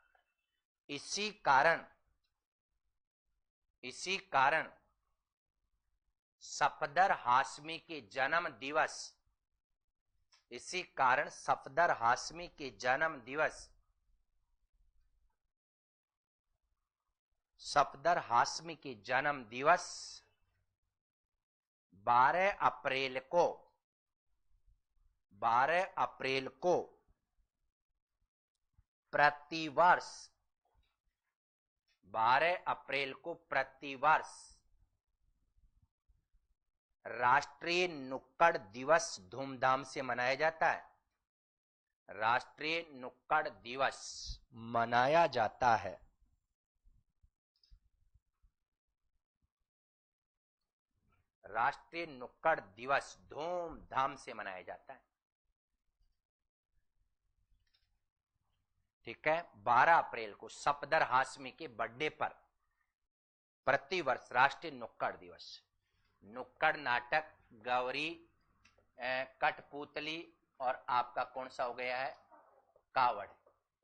Speaker 1: इसी कारण, इसी कारण सफदर हाशमी के जन्म दिवस, इसी कारण सफदर हाशमी के जन्म दिवस, सफदर हाशमी के जन्म दिवस 12 अप्रैल को, 12 अप्रैल को प्रतिवर्ष, 12 अप्रैल को प्रतिवर्ष राष्ट्रीय नुक्कड़ दिवस धूमधाम से मनाया जाता है, राष्ट्रीय नुक्कड़ दिवस मनाया जाता है। राष्ट्रीय नुक्कड़ दिवस धूमधाम से मनाया जाता है। ठीक है, 12 अप्रैल को सफदर हाशमी के बर्थडे पर प्रतिवर्ष राष्ट्रीय नुक्कड़ दिवस। नुक्कड़ नाटक, गौरी, कठपुतली और आपका कौन सा हो गया है, कावड़,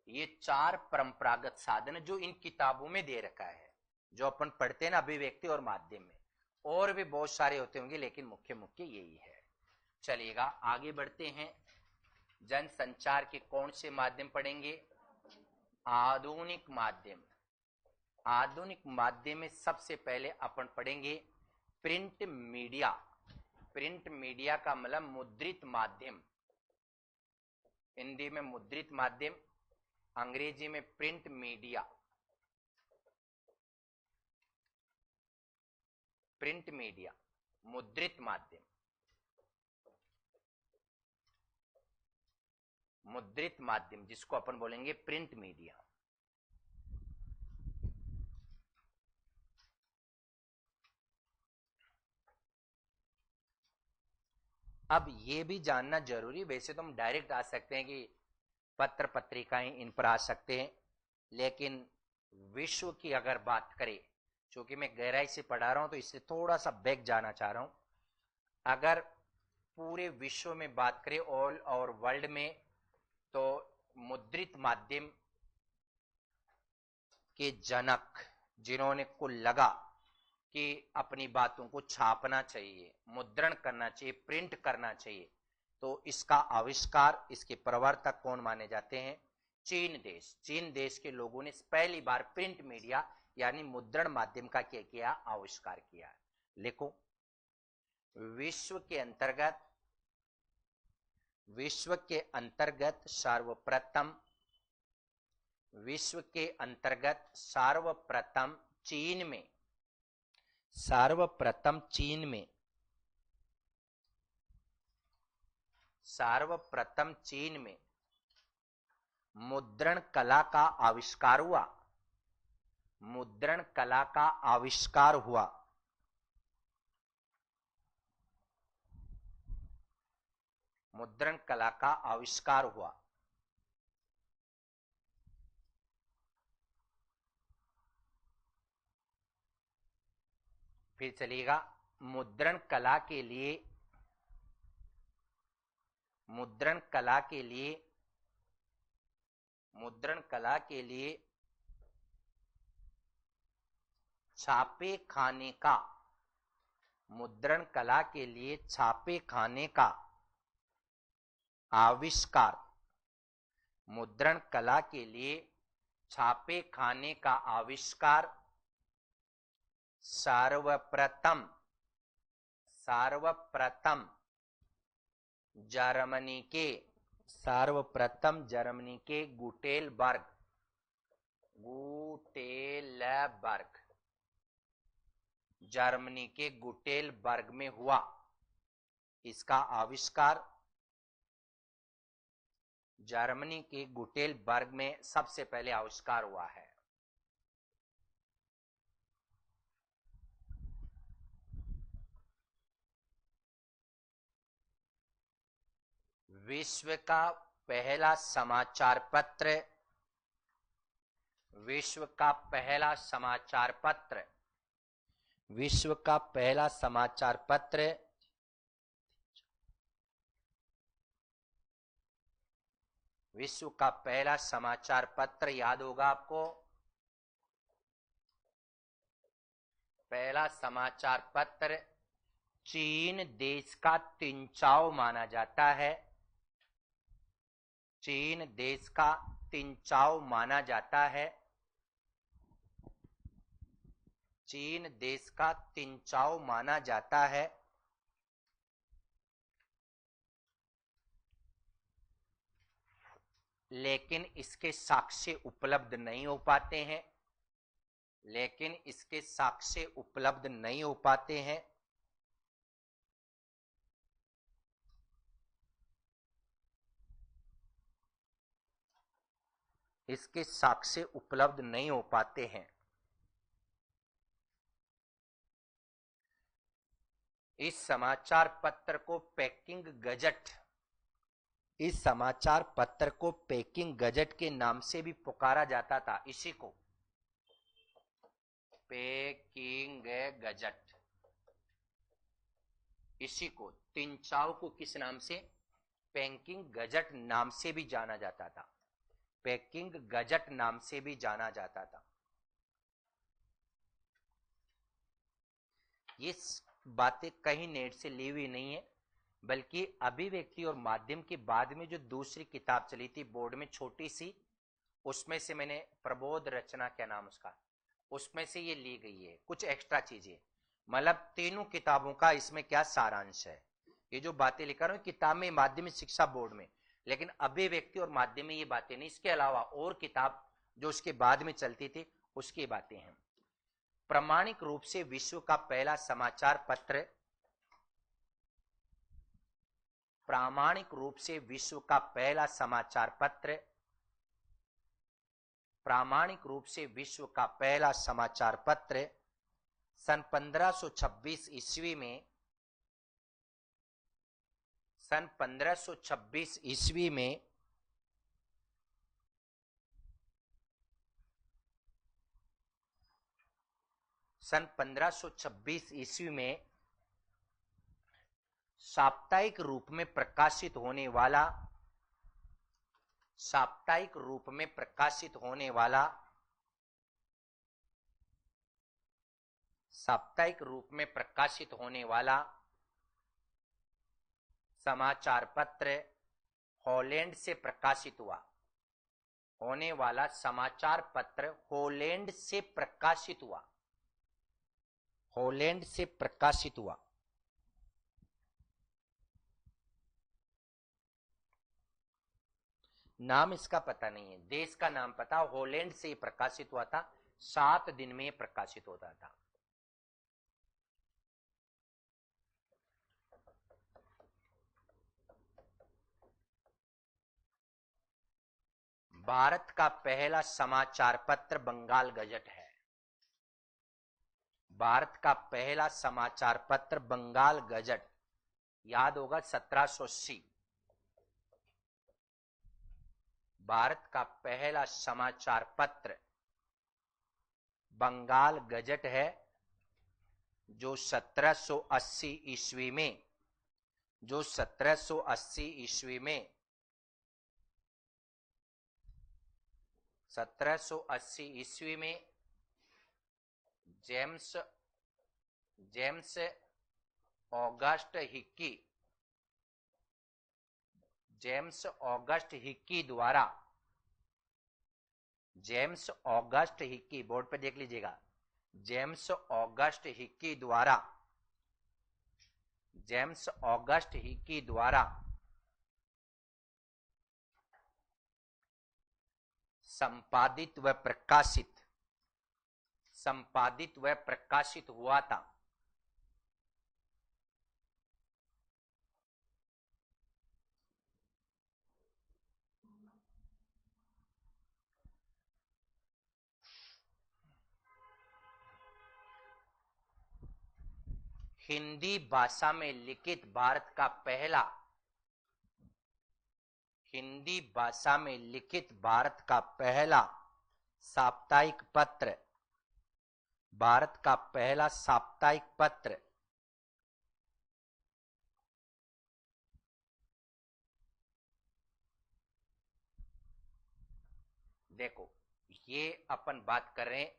Speaker 1: ये 4 परंपरागत साधन जो इन किताबों में दे रखा है, जो अपन पढ़ते हैं ना अभिव्यक्ति और माध्यम में। और भी बहुत सारे होते होंगे लेकिन मुख्य मुख्य यही है। चलिएगा आगे बढ़ते हैं। जनसंचार के कौन से माध्यम पढ़ेंगे, आधुनिक माध्यम। आधुनिक माध्यम में सबसे पहले अपन पढ़ेंगे प्रिंट मीडिया। प्रिंट मीडिया का मतलब मुद्रित माध्यम, हिंदी में मुद्रित माध्यम, अंग्रेजी में प्रिंट मीडिया। प्रिंट मीडिया मुद्रित माध्यम, मुद्रित माध्यम जिसको अपन बोलेंगे प्रिंट मीडिया। अब ये भी जानना जरूरी, वैसे तो हम डायरेक्ट आ सकते हैं कि पत्र पत्रिकाएं इन पर आ सकते हैं, लेकिन विश्व की अगर बात करें क्योंकि मैं गहराई से पढ़ा रहा हूं तो इससे थोड़ा सा बैक जाना चाह रहा हूं। अगर पूरे विश्व में बात करें ऑल और वर्ल्ड में, तो मुद्रित माध्यम के जनक जिन्होंने को लगा कि अपनी बातों को छापना चाहिए, मुद्रण करना चाहिए, प्रिंट करना चाहिए, तो इसका आविष्कार, इसके प्रवर्तक कौन माने जाते हैं? चीन देश। चीन देश के लोगों ने पहली बार प्रिंट मीडिया यानी मुद्रण माध्यम का क्या किया? आविष्कार किया। लिखो, विश्व के अंतर्गत सर्वप्रथम चीन में मुद्रण कला का आविष्कार हुआ। मुद्रण कला का आविष्कार हुआ। मुद्रण कला का आविष्कार हुआ। फिर चलिएगा, मुद्रण कला के लिए छापे खाने का, मुद्रण कला के लिए छापे खाने का आविष्कार, मुद्रण कला के लिए छापे खाने का आविष्कार सर्वप्रथम जर्मनी के गुटेलबर्ग जर्मनी के गुटेलबर्ग में हुआ। इसका आविष्कार जर्मनी के गुटेलबर्ग में सबसे पहले आविष्कार हुआ है। विश्व का पहला समाचार पत्र याद होगा आपको। पहला समाचार पत्र चीन देश का तिनचाव माना जाता है। चीन देश का तिनचाव माना जाता है। चीन देश का तिनचाव माना जाता है। लेकिन इसके साक्ष्य उपलब्ध नहीं हो पाते हैं। इसके साक्ष्य उपलब्ध नहीं हो पाते हैं। इस समाचार पत्र को पेकिंग गजट के नाम से भी पुकारा जाता था। इसी को पेकिंग गजट, इसी को तिनचाव को किस नाम से? पेकिंग गजट नाम से भी जाना जाता था। पेकिंग गजट नाम से भी जाना जाता था। ये बातें कहीं नेट से ली हुई नहीं है, बल्कि अभिव्यक्ति और माध्यम के बाद में जो दूसरी किताब चली थी बोर्ड में छोटी सी, उसमें से मैंने प्रबोध रचना, क्या नाम उसका, उसमें से ये ली गई है। कुछ एक्स्ट्रा चीजें, मतलब तीनों किताबों का इसमें क्या सारांश है। ये जो बातें लिखा रहा हूं किताब में माध्यमिक शिक्षा बोर्ड में, लेकिन अभिव्यक्ति और माध्यम में ये बातें नहीं। इसके अलावा और किताब जो उसके बाद में चलती थी उसकी बातें हैं। प्रामाणिक रूप से विश्व का पहला समाचार पत्र, प्रामाणिक रूप से विश्व का पहला समाचार पत्र, प्रामाणिक रूप से विश्व का पहला समाचार पत्र सन 1526 ईस्वी में, सन 1526 ईस्वी में सन 1526 ईस्वी में साप्ताहिक रूप में प्रकाशित होने वाला साप्ताहिक रूप में प्रकाशित होने वाला साप्ताहिक रूप में प्रकाशित होने वाला समाचार पत्र हॉलैंड से प्रकाशित हुआ। होने वाला समाचार पत्र हॉलैंड से प्रकाशित हुआ। हॉलैंड से प्रकाशित हुआ। नाम इसका पता नहीं है, देश का नाम पता, हॉलैंड से प्रकाशित हुआ था। 7 दिन में प्रकाशित होता था। भारत का पहला समाचार पत्र बंगाल गजट है। भारत का पहला समाचार पत्र बंगाल गजट, याद होगा 1780। भारत का पहला समाचार पत्र बंगाल गजट है, जो 1780 ईस्वी में जो 1780 ईस्वी में 1780 ईस्वी में जेम्स ऑगस्ट हिक्की द्वारा, जेम्स ऑगस्ट हिक्की, बोर्ड पे देख लीजिएगा, जेम्स ऑगस्ट हिक्की द्वारा संपादित व प्रकाशित हुआ था। हिंदी भाषा में लिखित भारत का पहला साप्ताहिक पत्र देखो, ये अपन बात कर रहे हैं,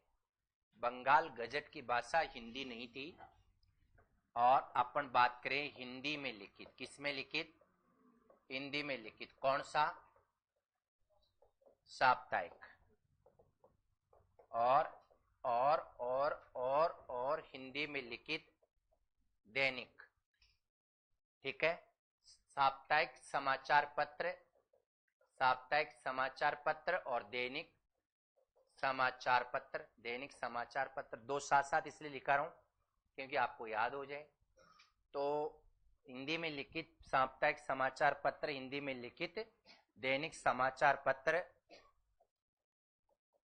Speaker 1: बंगाल गजट की भाषा हिंदी नहीं थी, और अपन बात करें हिंदी में लिखित। किस में लिखित? हिंदी में लिखित। कौन सा? साप्ताहिक। और हिंदी में लिखित दैनिक। ठीक है। साप्ताहिक समाचार पत्र और दैनिक समाचार पत्र, दो साथ साथ इसलिए लिखा रहा हूं क्योंकि आपको याद हो जाए। तो हिंदी में लिखित साप्ताहिक समाचार पत्र, हिंदी में लिखित दैनिक समाचार पत्र।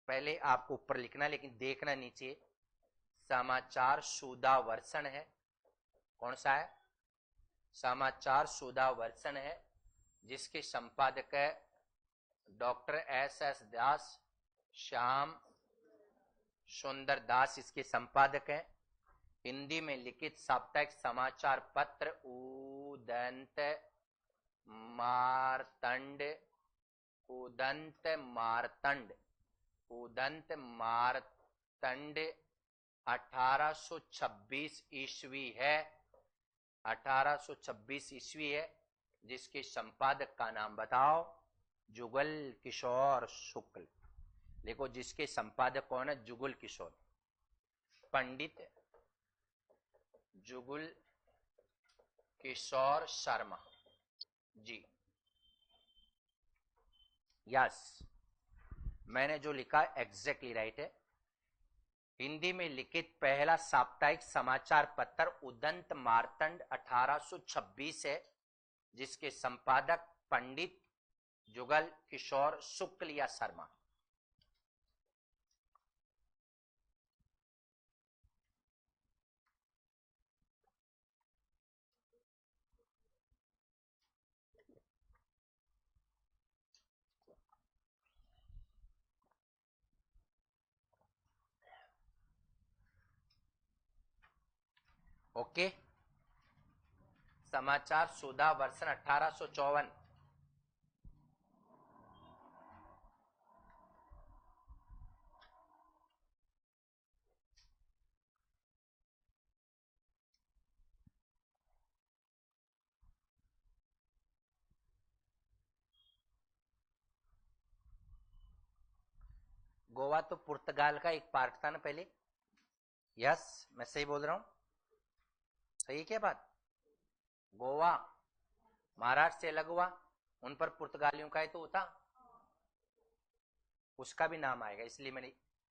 Speaker 1: पहले आपको ऊपर लिखना, लेकिन देखना नीचे समाचार सुधा वर्षण है। कौन सा है? समाचार सुधा वर्षण है, जिसके संपादक है डॉक्टर एस दास, श्याम सुंदर दास इसके संपादक हैं। हिंदी में लिखित साप्ताहिक समाचार पत्र उदंत मारतंड 1826 ईस्वी है। 1826 ईस्वी है, जिसके संपादक का नाम बताओ? जुगल किशोर शुक्ल। देखो, जिसके संपादक कौन है? जुगल किशोर, पंडित जुगल किशोर शर्मा जी। यस, मैंने जो लिखा एग्जैक्टली राइट है। हिंदी में लिखित पहला साप्ताहिक समाचार पत्र उदंत मार्तंड 1826 है, जिसके संपादक पंडित जुगल किशोर शुक्ल या शर्मा। ओके। समाचार सुधा वर्षन 1854। गोवा तो पुर्तगाल का एक पार्ट था ना पहले। यस, मैं सही बोल रहा हूं? सही है क्या बात? गोवा महाराष्ट्र से अलग हुआ, उन पर पुर्तगालियों का ही तो होता, उसका भी नाम आएगा, इसलिए मैंने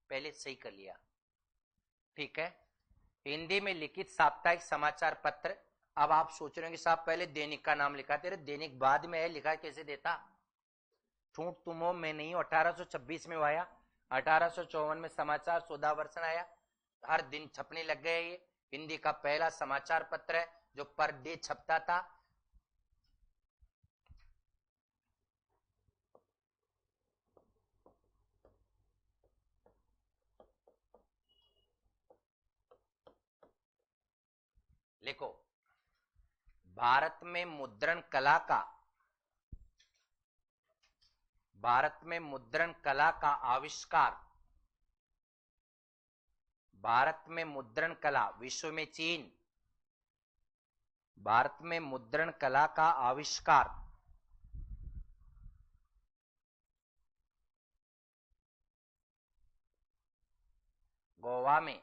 Speaker 1: पहले सही कर लिया। ठीक है। हिंदी में लिखित साप्ताहिक समाचार पत्र। अब आप सोच रहे हैं कि साहब पहले दैनिक का नाम लिखा, तेरे दैनिक बाद में है, लिखा कैसे देता? ठूठ तुम हो, मैं नहीं हूं। 1826 में आया, 1854 में समाचार सुधा वर्षन आया, हर दिन छपने लग गए। ये हिंदी का पहला समाचार पत्र है जो पर डे छपता था। लिखो, भारत में मुद्रण कला का, भारत में मुद्रण कला का आविष्कार, भारत में मुद्रण कला, विश्व में चीन, भारत में मुद्रण कला का आविष्कार गोवा में,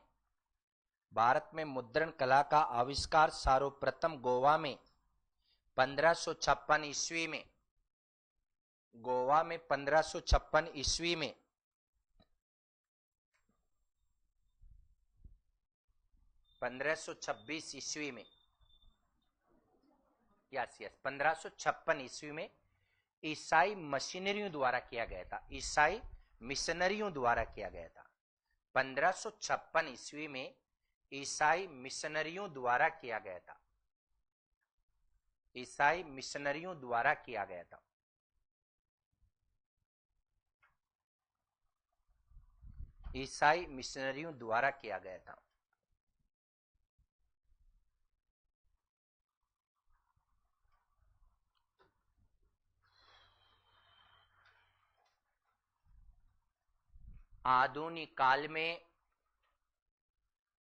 Speaker 1: भारत में मुद्रण कला का आविष्कार सर्वप्रथम गोवा में 1556 ईस्वी में, गोवा में 1556 ईस्वी में 1526 ईस्वी में, यस 1556 ईस्वी में ईसाई मशीनरियों द्वारा किया गया था, ईसाई मिशनरियों द्वारा किया गया था। 1556 ईस्वी में ईसाई मिशनरियों द्वारा किया गया था, ईसाई मिशनरियों द्वारा किया गया था। ईसाई मिशनरियों द्वारा किया गया था। आधुनिक काल में,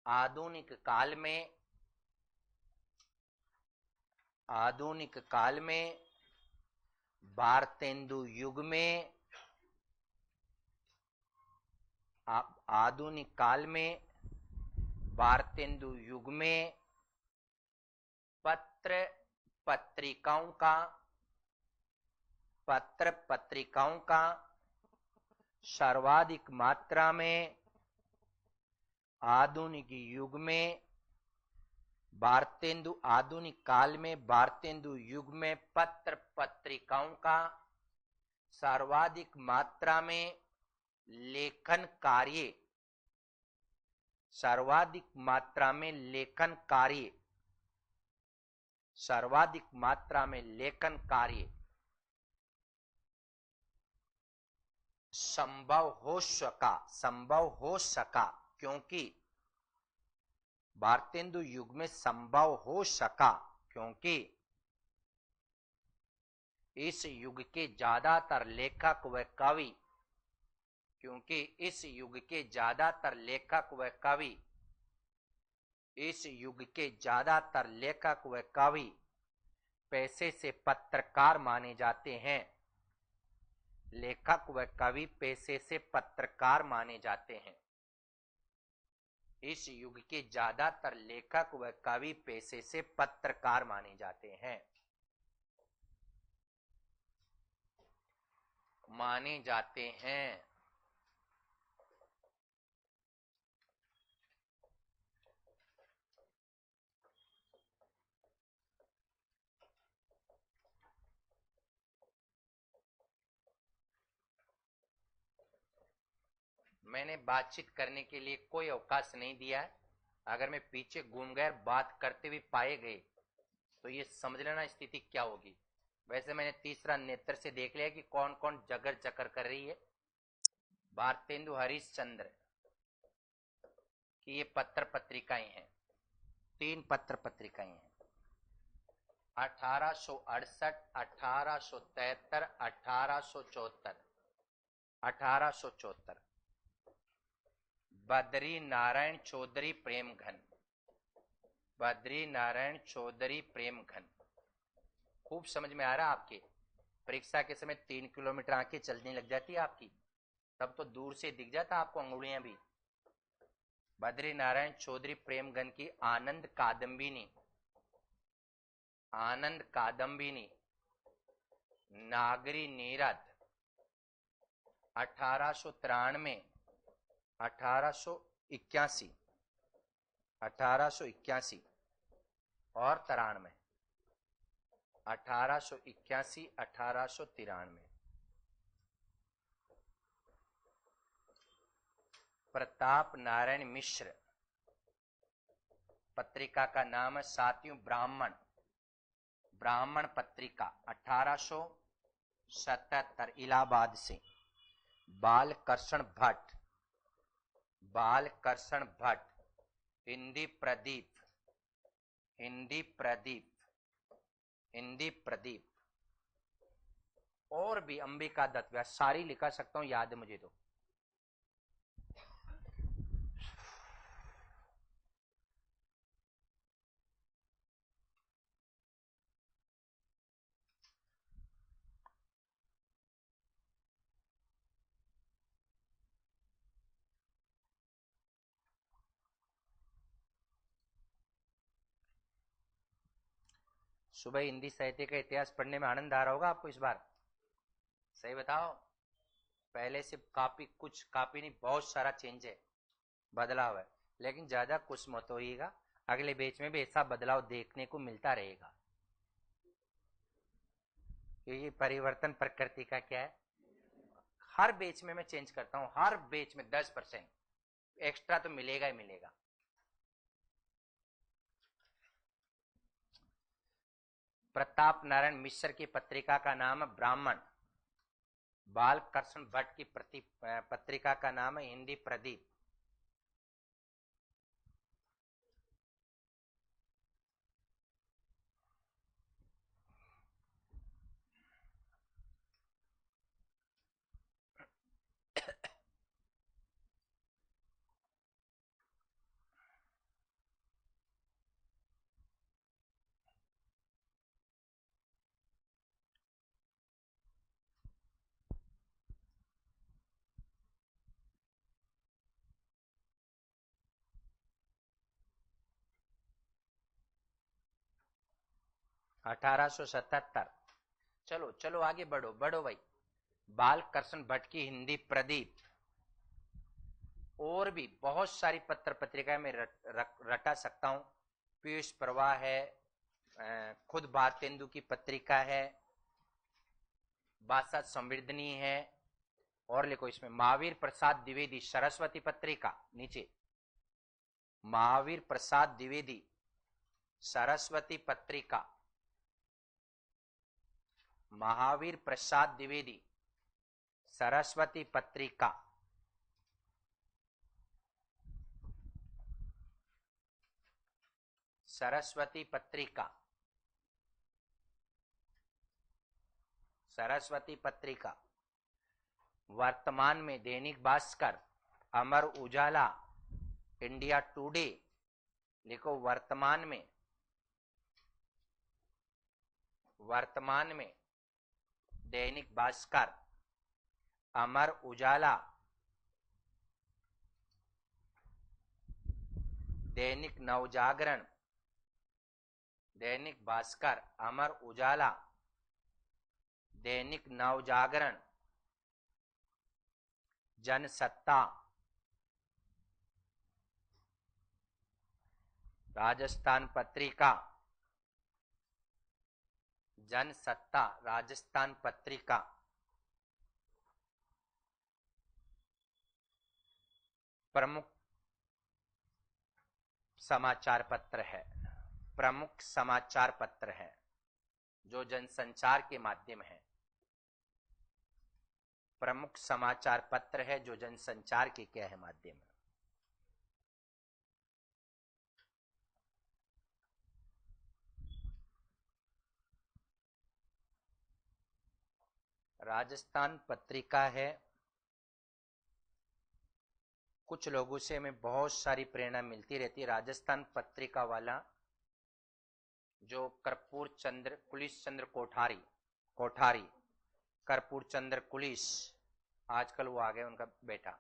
Speaker 1: आधुनिक काल में, आधुनिक काल में, भारतेंदु युग में, आधुनिक काल में, भारतेंदु युग में पत्र पत्रिकाओं का, पत्र पत्रिकाओं का सर्वाधिक मात्रा में, आधुनिक युग में, भारतेंदु, आधुनिक काल में भारतेंदु युग में पत्र पत्रिकाओं का सर्वाधिक मात्रा में लेखन कार्य, सर्वाधिक मात्रा में लेखन कार्य, सर्वाधिक मात्रा में लेखन कार्य संभव हो सका, संभव हो सका, क्योंकि भारतेंदु युग में संभव हो सका क्योंकि इस युग के ज्यादातर लेखक व कवि, क्योंकि इस युग के ज्यादातर लेखक व कवि, इस युग के ज्यादातर लेखक व कवि पैसे से पत्रकार माने जाते हैं, लेखक व कवि पेशे से पत्रकार माने जाते हैं। इस युग के ज्यादातर लेखक व कवि पेशे से पत्रकार माने जाते हैं, माने जाते हैं। मैंने बातचीत करने के लिए कोई अवकाश नहीं दिया है। अगर मैं पीछे घूम गए बात करते हुए पाए गए तो ये समझ लेना स्थिति क्या होगी। वैसे मैंने तीसरा नेत्र से देख लिया कि कौन कौन जगर चक्कर कर रही है। भारतेंदु हरिश्चंद्र की ये पत्र पत्रिकाएं हैं। 3 पत्र पत्रिकाएं हैं। 1868, 1873, 1874। 1874 बद्री नारायण चौधरी प्रेम घन। बद्री नारायण चौधरी प्रेम घन। खूब समझ में आ रहा आपके? परीक्षा के समय 3 किलोमीटर आंखें चलने लग जाती है आपकी, तब तो दूर से दिख जाता आपको अंगुलियां भी। बद्री नारायण चौधरी प्रेमगन की आनंद कादम्बिनी, आनंद कादम्बिनी, नागरी नीरद 1893, 1881, 1881 और 93, 1881, 1893। प्रताप नारायण मिश्र, पत्रिका का नाम है साथियों ब्राह्मण, ब्राह्मण पत्रिका 1877 इलाहाबाद से। बालकृष्ण भट्ट, बालकृष्ण भट्ट, हिंदी प्रदीप, हिंदी प्रदीप, हिंदी प्रदीप। और भी अंबिका दत्त, सारी लिखा सकता हूं, याद है मुझे तो। सुबह हिंदी साहित्य का इतिहास पढ़ने में आनंद आ रहा होगा आपको इस बार, सही बताओ? पहले से काफी, कुछ काफी नहीं, बहुत सारा चेंज है, बदलाव है। लेकिन ज्यादा खुश मत होइएगा, अगले बैच में भी ऐसा बदलाव देखने को मिलता रहेगा, क्योंकि परिवर्तन प्रकृति का क्या है। हर बैच में मैं चेंज करता हूं, हर बैच में 10% एक्स्ट्रा तो मिलेगा ही मिलेगा। प्रताप नारायण मिश्र की पत्रिका का नाम है ब्राह्मण। बालकृष्ण भट्ट की पत्रिका का नाम है हिंदी प्रदीप। (1877) चलो चलो आगे बढ़ो, बढ़ो भाई। बालकृष्ण भट्ट की हिंदी प्रदीप, और भी बहुत सारी पत्र पत्रिकाएं मैं रटा सकता हूं। पीयूष प्रवाह है, खुद भारतेंदु की पत्रिका है, भाषा संवर्धनी है, और लिखो इसमें महावीर प्रसाद द्विवेदी सरस्वती पत्रिका, नीचे महावीर प्रसाद द्विवेदी सरस्वती पत्रिका, महावीर प्रसाद द्विवेदी सरस्वती पत्रिका। सरस्वती पत्रिका, सरस्वती पत्रिका। वर्तमान में दैनिक भास्कर, अमर उजाला, इंडिया टुडे, लिखो वर्तमान में, वर्तमान में दैनिक भास्कर, अमर उजाला, दैनिक नवजागरण, दैनिक भास्कर, अमर उजाला, दैनिक नवजागरण, जनसत्ता, राजस्थान पत्रिका, जनसत्ता राजस्थान पत्रिका, प्रमुख समाचार पत्र है, प्रमुख समाचार पत्र है जो जनसंचार के माध्यम है, प्रमुख समाचार पत्र है जो जनसंचार के क्या है माध्यम है। राजस्थान पत्रिका है, कुछ लोगों से हमें बहुत सारी प्रेरणा मिलती रहती है। राजस्थान पत्रिका वाला जो कर्पूर चंद्र कुलिस चंद्र कोठारी कर्पूर चंद्र कुलिस, आजकल वो आ गए उनका बेटा,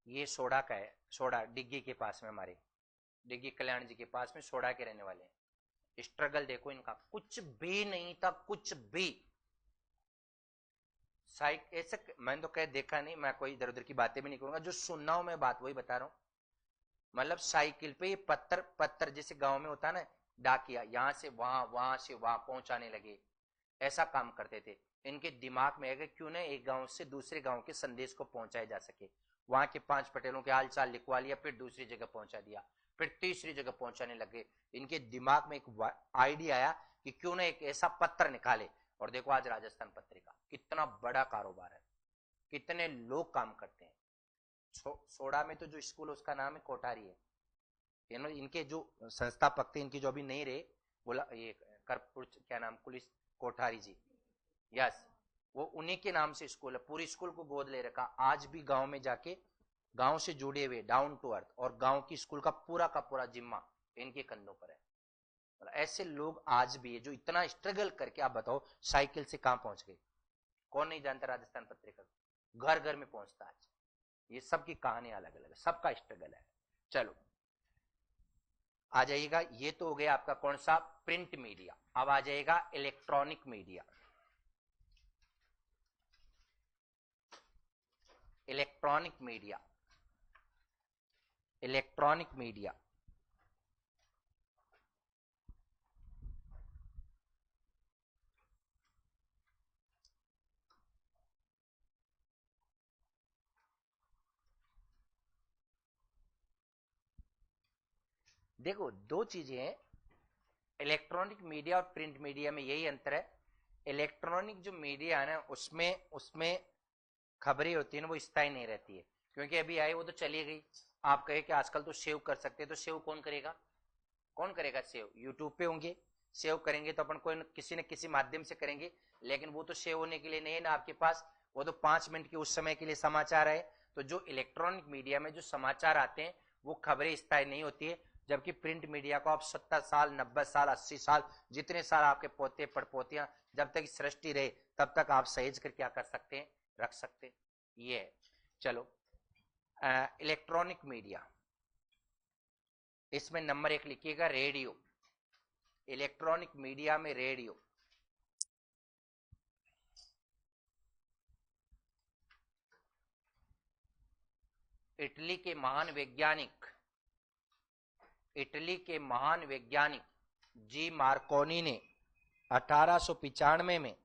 Speaker 1: ये सोडा का है, सोडा डिग्गी के पास में, हमारे डिग्गी कल्याण जी के पास में सोडा के रहने वाले हैं। स्ट्रगल देखो इनका, कुछ भी नहीं था, कुछ भी। ऐसे मैंने तो कह देखा नहीं, मैं कोई इधर उधर की बातें भी नहीं करूंगा, जो सुनना हो मैं बात वही बता रहा हूं। मतलब साइकिल पे ये पत्थर जैसे गांव में होता है ना, डाकिया, यहां से वहां, वहां से वहां पहुंचाने लगे, ऐसा काम करते थे। इनके दिमाग में है कि क्यों ना एक गांव से दूसरे गांव के संदेश को पहुंचाया जा सके। वहां के 5 पटेलों के हाल चाल लिखवा लिया, फिर दूसरी जगह पहुंचा दिया, फिर तीसरी जगह पहुंचाने लगे। इनके दिमाग में एक आइडिया आया कि क्यों ना एक ऐसा पत्र निकाले। और देखो आज राजस्थान पत्रिका कितना बड़ा कारोबार है, कितने लोग काम करते हैं। सोडा में तो जो स्कूल उसका नाम है कोठारी है। इनके जो संस्थापक थे, इनकी जो अभी नहीं रहे, बोला ये कर्पूर क्या नाम, कुलिस कोठारी जी, यस, वो उन्हीं के नाम से स्कूल है। पूरी स्कूल को गोद ले रखा। आज भी गांव में जाके गांव से जुड़े हुए, डाउन टू अर्थ, और गांव की स्कूल का पूरा जिम्मा इनके कंधों पर है। ऐसे लोग आज भी है जो इतना स्ट्रगल करके, आप बताओ, साइकिल से कहां पहुंच गए। कौन नहीं जानता राजस्थान पत्रिका, घर घर में पहुंचता आज। ये सबकी कहानी अलग अलग है, सबका स्ट्रगल है। चलो आ जाइएगा, ये तो हो गया आपका कौन सा, प्रिंट मीडिया। अब आ जाएगा electronic media. Electronic media, electronic media देखो दो चीजें हैं, इलेक्ट्रॉनिक मीडिया और प्रिंट मीडिया में यही अंतर है। इलेक्ट्रॉनिक जो मीडिया है ना, उसमें उसमें खबरें होती है ना, वो स्थायी नहीं रहती है, क्योंकि अभी आई वो तो चली गई। आप कहे कि आजकल तो सेव कर सकते हैं, तो सेव कौन करेगा, कौन करेगा सेव, यूट्यूब पे होंगे। सेव करेंगे तो अपन कोई किसी न किसी माध्यम से करेंगे, लेकिन वो तो सेव होने के लिए नहीं है ना आपके पास, वो तो 5 मिनट के उस समय के लिए समाचार है। तो जो इलेक्ट्रॉनिक मीडिया में जो समाचार आते हैं वो खबरें स्थायी नहीं होती है, जबकि प्रिंट मीडिया को आप 70 साल 90 साल 80 साल, जितने साल आपके पोते पड़पोतियां, जब तक सृष्टि रहे तब तक आप सहेज कर क्या कर सकते हैं, रख सकते हैं। ये है। चलो इलेक्ट्रॉनिक मीडिया, इसमें नंबर 1 लिखिएगा, रेडियो। इलेक्ट्रॉनिक मीडिया में रेडियो, इटली के महान वैज्ञानिक, इटली के महान वैज्ञानिक जी मार्कोनी ने 1895 में,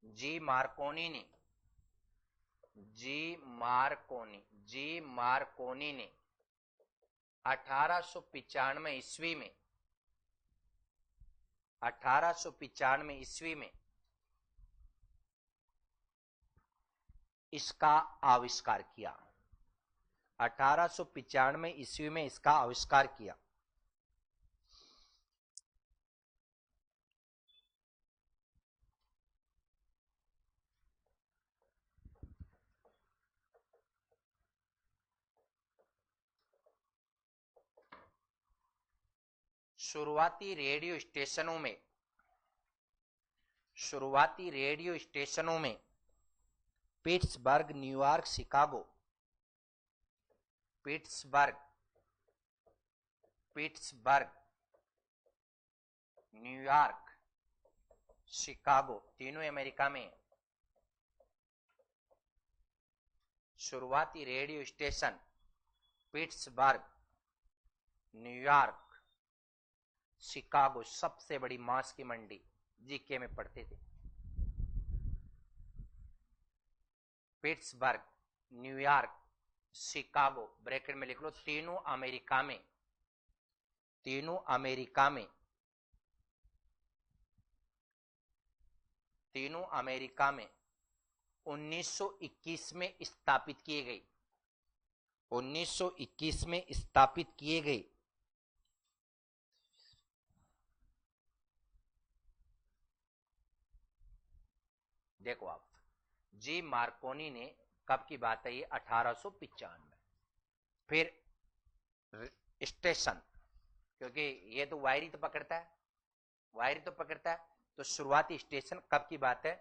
Speaker 1: जी मार्कोनी ने, जी मार्कोनी ने 1895 ईस्वी में, 1895 ईस्वी में इसका आविष्कार किया। 1895 ईस्वी में इसका आविष्कार किया। शुरुआती रेडियो स्टेशनों में Pittsburgh, New York, Chicago, Pittsburgh, New York, Chicago, तीनों अमेरिका में। शुरुआती radio station Pittsburgh, New York, Chicago, सबसे बड़ी मांस की मंडी, जीके में पढ़ते थे। पिट्सबर्ग, न्यूयॉर्क, शिकागो, ब्रैकेट में लिख लो, तीनों अमेरिका में, तीनों अमेरिका में, तीनों अमेरिका में 1921 में स्थापित किए गए, 1921 में स्थापित किए गए। देखो आप, जी मार्कोनी ने कब की बात है ये, 1895। फिर स्टेशन, क्योंकि ये तो वायरी तो पकड़ता है, वायरी तो पकड़ता है, तो शुरुआती स्टेशन कब की बात है,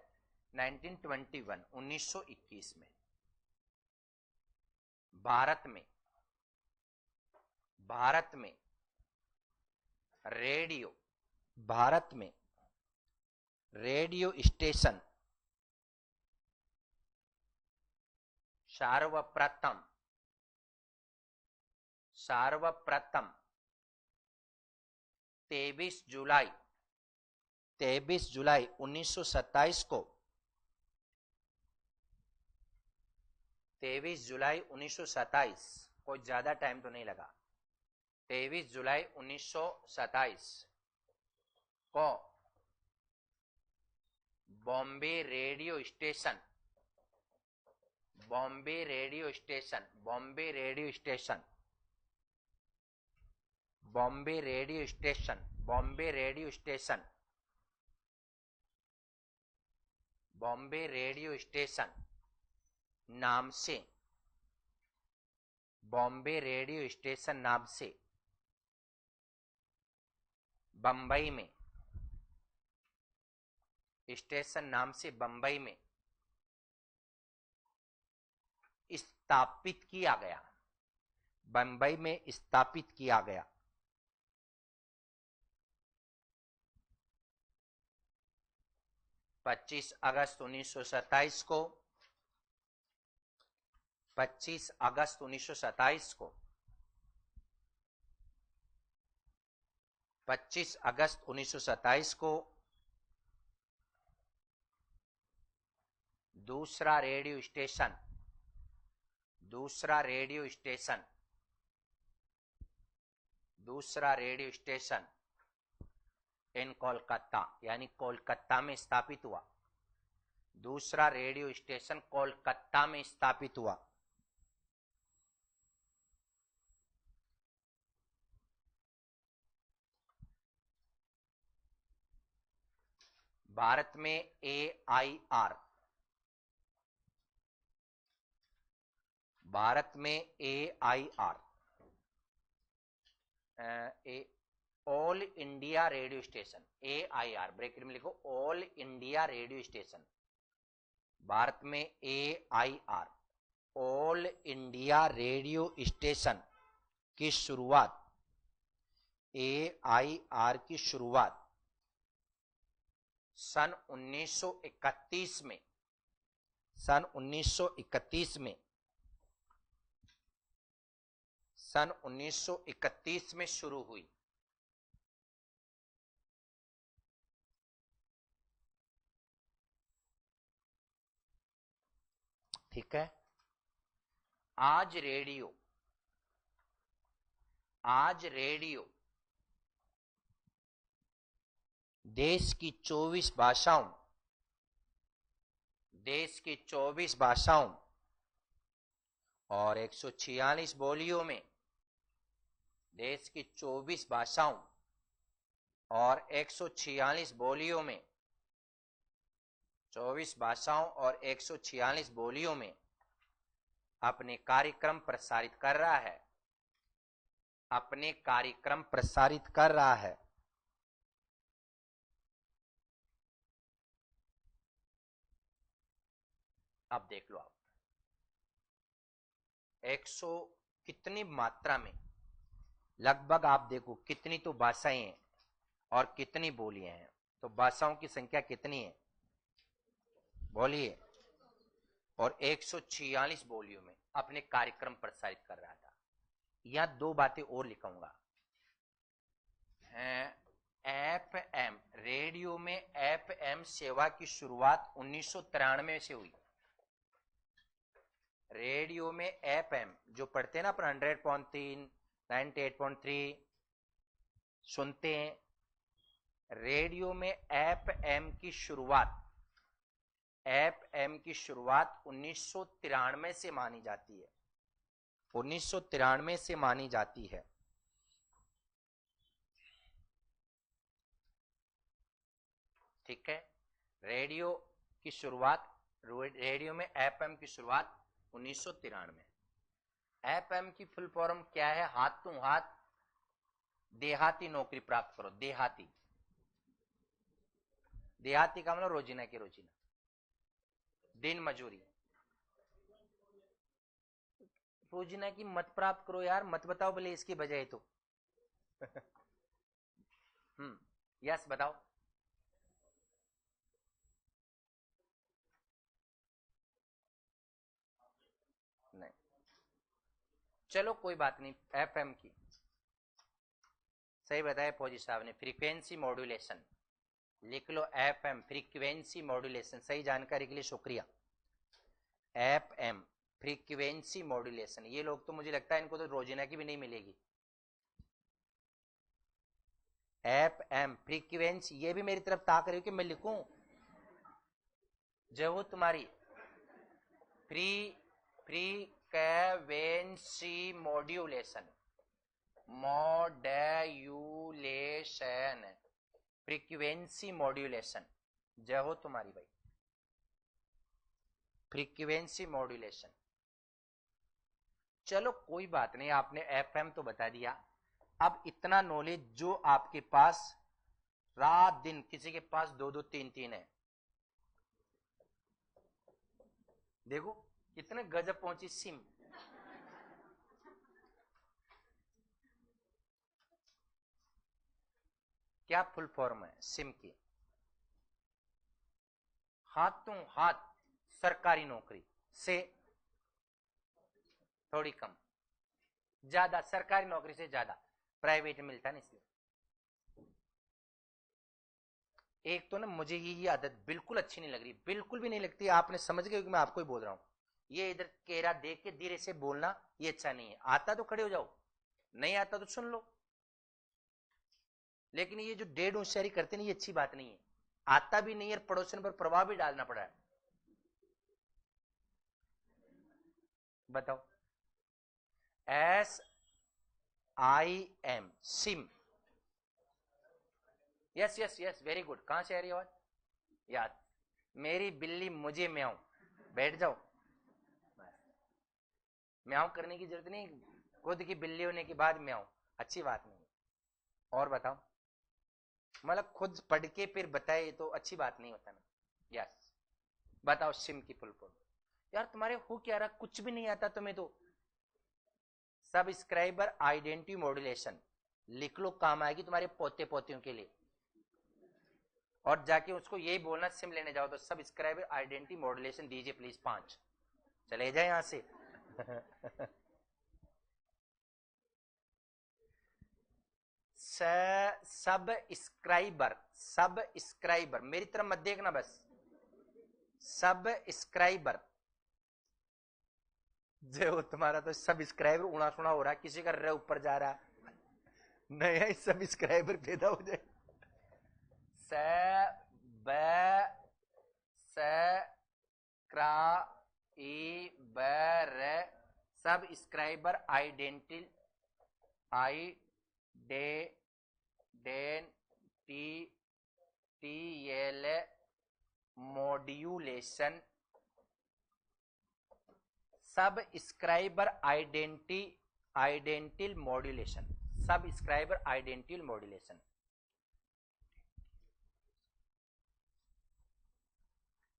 Speaker 1: 1921, 1921 में। भारत में रेडियो, भारत में रेडियो स्टेशन सर्वप्रथम 23 जुलाई 1927 को, 23 जुलाई 1927, कोई ज्यादा टाइम तो नहीं लगा, 23 जुलाई 1927 को Bombay radio station, Bombay radio station, Bombay radio station, Bombay radio station, Bombay radio station, Bombay radio station नाम से, बॉम्बे रेडियो स्टेशन नाम से बंबई में, स्टेशन नाम से बंबई में स्थापित किया गया, बंबई में स्थापित किया गया। 25 अगस्त 1927 को, 25 अगस्त 1927 को, 25 अगस्त 1927 को दूसरा रेडियो स्टेशन, दूसरा रेडियो स्टेशन, दूसरा रेडियो स्टेशन इन कोलकाता, यानी कोलकाता में स्थापित हुआ। दूसरा रेडियो स्टेशन कोलकाता में स्थापित हुआ। भारत में AIR, भारत में AIR, all India radio station, AIR bracket में लिखो, all India radio station. Bharat में AIR, all India radio station की शुरुआत, AIR की शुरुआत सन 1931 में, सन 1931 में, सन 1931 में शुरू हुई। ठीक है। आज रेडियो, आज रेडियो देश की 24 भाषाओं, देश की 24 भाषाओं और 146 बोलियों में, देश की 24 भाषाओं और 146 बोलियों में, 24 भाषाओं और 146 बोलियों में अपने कार्यक्रम प्रसारित कर रहा है, अपने कार्यक्रम प्रसारित कर रहा है। अब देख लो आप, 100 कितनी मात्रा में, लगभग आप देखो कितनी तो भाषाएं हैं और कितनी बोलियां हैं, तो भाषाओं की संख्या कितनी है बोलिए, और 146 बोलियों में अपने कार्यक्रम प्रसारित कर रहा था। यहां दो बातें और लिखूंगा। FM रेडियो में FM सेवा की शुरुआत 1993 से हुई। रेडियो में FM जो पढ़ते हैं ना अपन 100.3, 98.3 सुनते हैं, रेडियो में FM की शुरुआत, FM की शुरुआत 1993 से मानी जाती है, 1993 से मानी जाती है। ठीक है। रेडियो की शुरुआत, रेडियो में एफएम की शुरुआत 1993। एफएम की फुल फॉर्म क्या है? हाथों हाथ देहाती नौकरी प्राप्त करो। देहाती, देहाती का मतलब रोजीना की रोजीना, दिन मजूरी। रोजीना की मत प्राप्त करो यार, मत बताओ भले इसकी बजाय तो। यस बताओ। नहीं, चलो कोई बात नहीं। एफएम की सही बताया फौजी साहब ने, फ्रीक्वेंसी मॉड्यूलेशन। लिख लो एफएम, फ्रीक्वेंसी मॉड्यूलेशन। सही जानकारी के लिए शुक्रिया। FM frequency modulation. ये लोग तो मुझे लगता है इनको तो रोजीना की भी नहीं मिलेगी। एफएम फ्रीक्वेंसी, ये भी मेरी तरफ ताक रही हो कि मैं लिखूं? जो हो तुम्हारी frequency modulation, modulation, frequency modulation. जय हो तुम्हारी भाई। Frequency modulation. चलो कोई बात नहीं, आपने एफएम तो बता दिया। अब इतना नॉलेज जो आपके पास रात दिन, किसी के पास 2-2 3-3 है। देखो कितने गजब पहुंची सिम। क्या फुल फॉर्म है सिम की? हाथों हाथ सरकारी नौकरी से थोड़ी कम, ज्यादा सरकारी नौकरी से ज्यादा प्राइवेट मिलता नहीं। इसलिए एक तो ना मुझे ये आदत बिल्कुल अच्छी नहीं लग रही, बिल्कुल भी नहीं लगती। आपने समझ गए कि मैं आपको ही बोल रहा हूं। ये इधर केरा देख के धीरे से बोलना ये अच्छा नहीं है। आता तो खड़े हो जाओ, नहीं आता तो सुन लो। लेकिन ये जो डेढ़ होशियारी करते नहीं, ये अच्छी बात नहीं है। आता भी नहीं है, पड़ोसन पर प्रभाव भी डालना पड़ा है। बताओ। SIM, SIM. Yes yes yes, very good. कहां से आ रही आवाज? याद। मेरी बिल्ली मुझे म्याऊं। बैठ जाओ, म्याऊं करने की जरूरत नहीं, खुद की बिल्ली होने के बाद म्याऊं अच्छी बात नहीं। और बताओ, मतलब खुद पढ़ के फिर बताए तो अच्छी बात नहीं होता ना। यस बताओ, सिम की फुल फॉर्म। यार तुम्हारे हो क्या रहा, कुछ भी नहीं आता तुम्हें तो। सब्सक्राइबर आइडेंटिटी मॉड्यूलेशन लिख लो, काम आएगी तुम्हारे पोते पोतियों के लिए। और जाके उसको यही बोलना, सिम लेने जाओ तो सब्सक्राइबर आइडेंटिटी मॉड्यूलेशन दीजिए प्लीज 5। चले जाए यहां से। सब्सक्राइबर, सब्सक्राइबर मेरी तरफ मत देखना बस। सब्सक्राइबर जो तुम्हारा तो सब्सक्राइबर उड़ा सुना हो रहा है, किसी का रे ऊपर जा रहा है, नया सब्सक्राइबर पैदा हो जाए। Subscriber, subscriber identity modulation, subscriber identity modulation, subscriber identity modulation.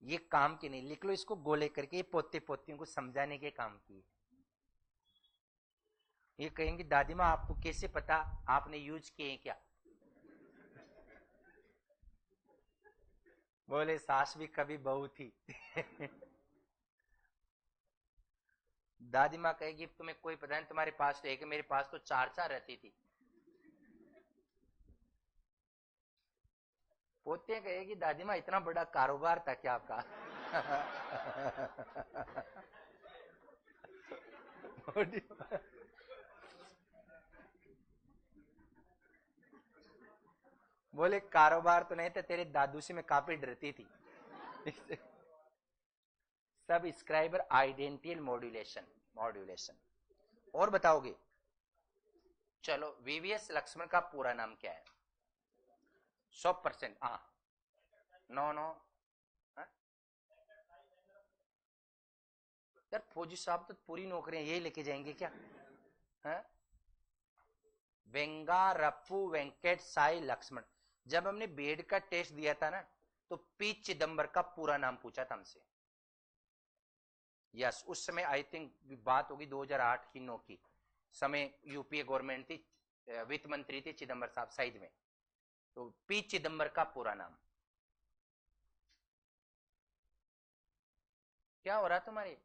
Speaker 1: ये काम की नहीं, लिख लो इसको गोले करके, ये पोते पोतियों को समझाने के काम की। ये कहेंगे दादी माँ आपको कैसे पता, आपने यूज किए क्या? बोले सास भी कभी बहू थी। दादी माँ कहेगी तुम्हें कोई पता नहीं, तुम्हारे पास तो एक, मेरे पास तो 4-4 रहती थी। पोते कहेगी दादी माँ इतना बड़ा कारोबार था क्या आपका? बोले कारोबार तो नहीं था, तेरे दादू से मैं काफी डरती थी। Subscriber identity modulation, modulation. और बताओगे? चलो, वीवीएस लक्ष्मण का पूरा नाम क्या है? 100%। हाँ, नो नो, यार फौजी साहब तो पूरी नौकरियां यही लेके जाएंगे क्या? है वेंगारप्पू वेंकट साई लक्ष्मण। जब हमने बीएड का टेस्ट दिया था ना, तो पी चिदम्बर का पूरा नाम पूछा था हमसे। यस, उस समय आई थिंक बात होगी 2008 की 9 की, समय यूपीए गवर्नमेंट थी, वित्त मंत्री थे चिदम्बर साहब साइड में, तो पी चिदम्बर का पूरा नाम। क्या हो रहा तुम्हारे?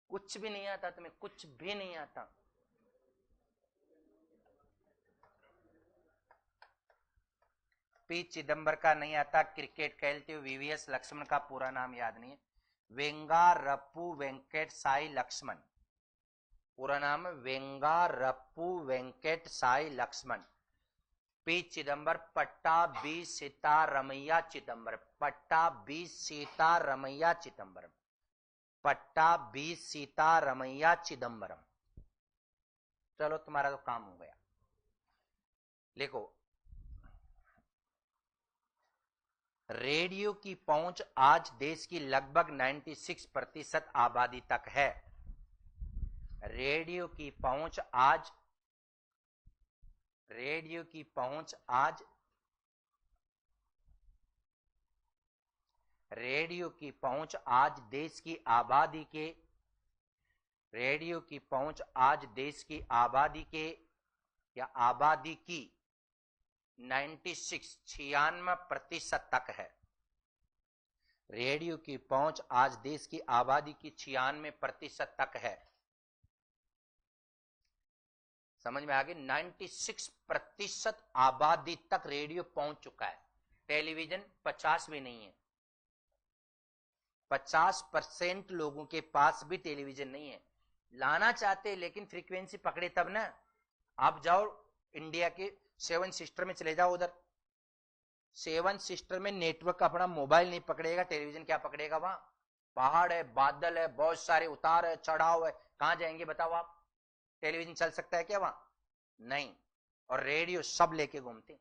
Speaker 1: कुछ भी नहीं आता तुम्हें, कुछ भी नहीं आता। पी चिदम्बर का नहीं आता, क्रिकेट खेलते हुए वीवीएस लक्ष्मण का पूरा नाम याद नहीं है। वेंगारप्पू वेंकट साई लक्ष्मण, पूरा नाम वेंगारप्पू वेंकट साई लक्ष्मण। पी चिदम्बर पट्टा बी सीतारमैया चिदम्बरम, पट्टा बी सीतारमैया चिदम्बरम, पट्टा बी सीतारमैया चिदम्बरम। चलो तुम्हारा तो काम हो गया। देखो, रेडियो की पहुंच आज देश की लगभग 96% आबादी तक है। रेडियो की पहुंच आज, रेडियो की पहुंच आज, रेडियो की पहुंच आज देश की आबादी के, रेडियो की पहुंच आज देश की आबादी के या आबादी की 96 तक है। रेडियो की पहुंच आज देश की आबादी की 96% तक है। समझ में आ गई? 96% आबादी तक रेडियो पहुंच चुका है। टेलीविजन 50 भी नहीं है। 50% लोगों के पास भी टेलीविजन नहीं है। लाना चाहते लेकिन फ्रीक्वेंसी पकड़े तब ना। आप जाओ इंडिया के 7 सिस्टर में चले जाओ, उधर 7 सिस्टर में नेटवर्क अपना मोबाइल नहीं पकड़ेगा, टेलीविजन क्या पकड़ेगा? वहां पहाड़ है, बादल है, बहुत सारे उतार है, चढ़ाव है, कहां जाएंगे बताओ आप? टेलीविजन चल सकता है क्या वहां? नहीं। और रेडियो सब लेके घूमते,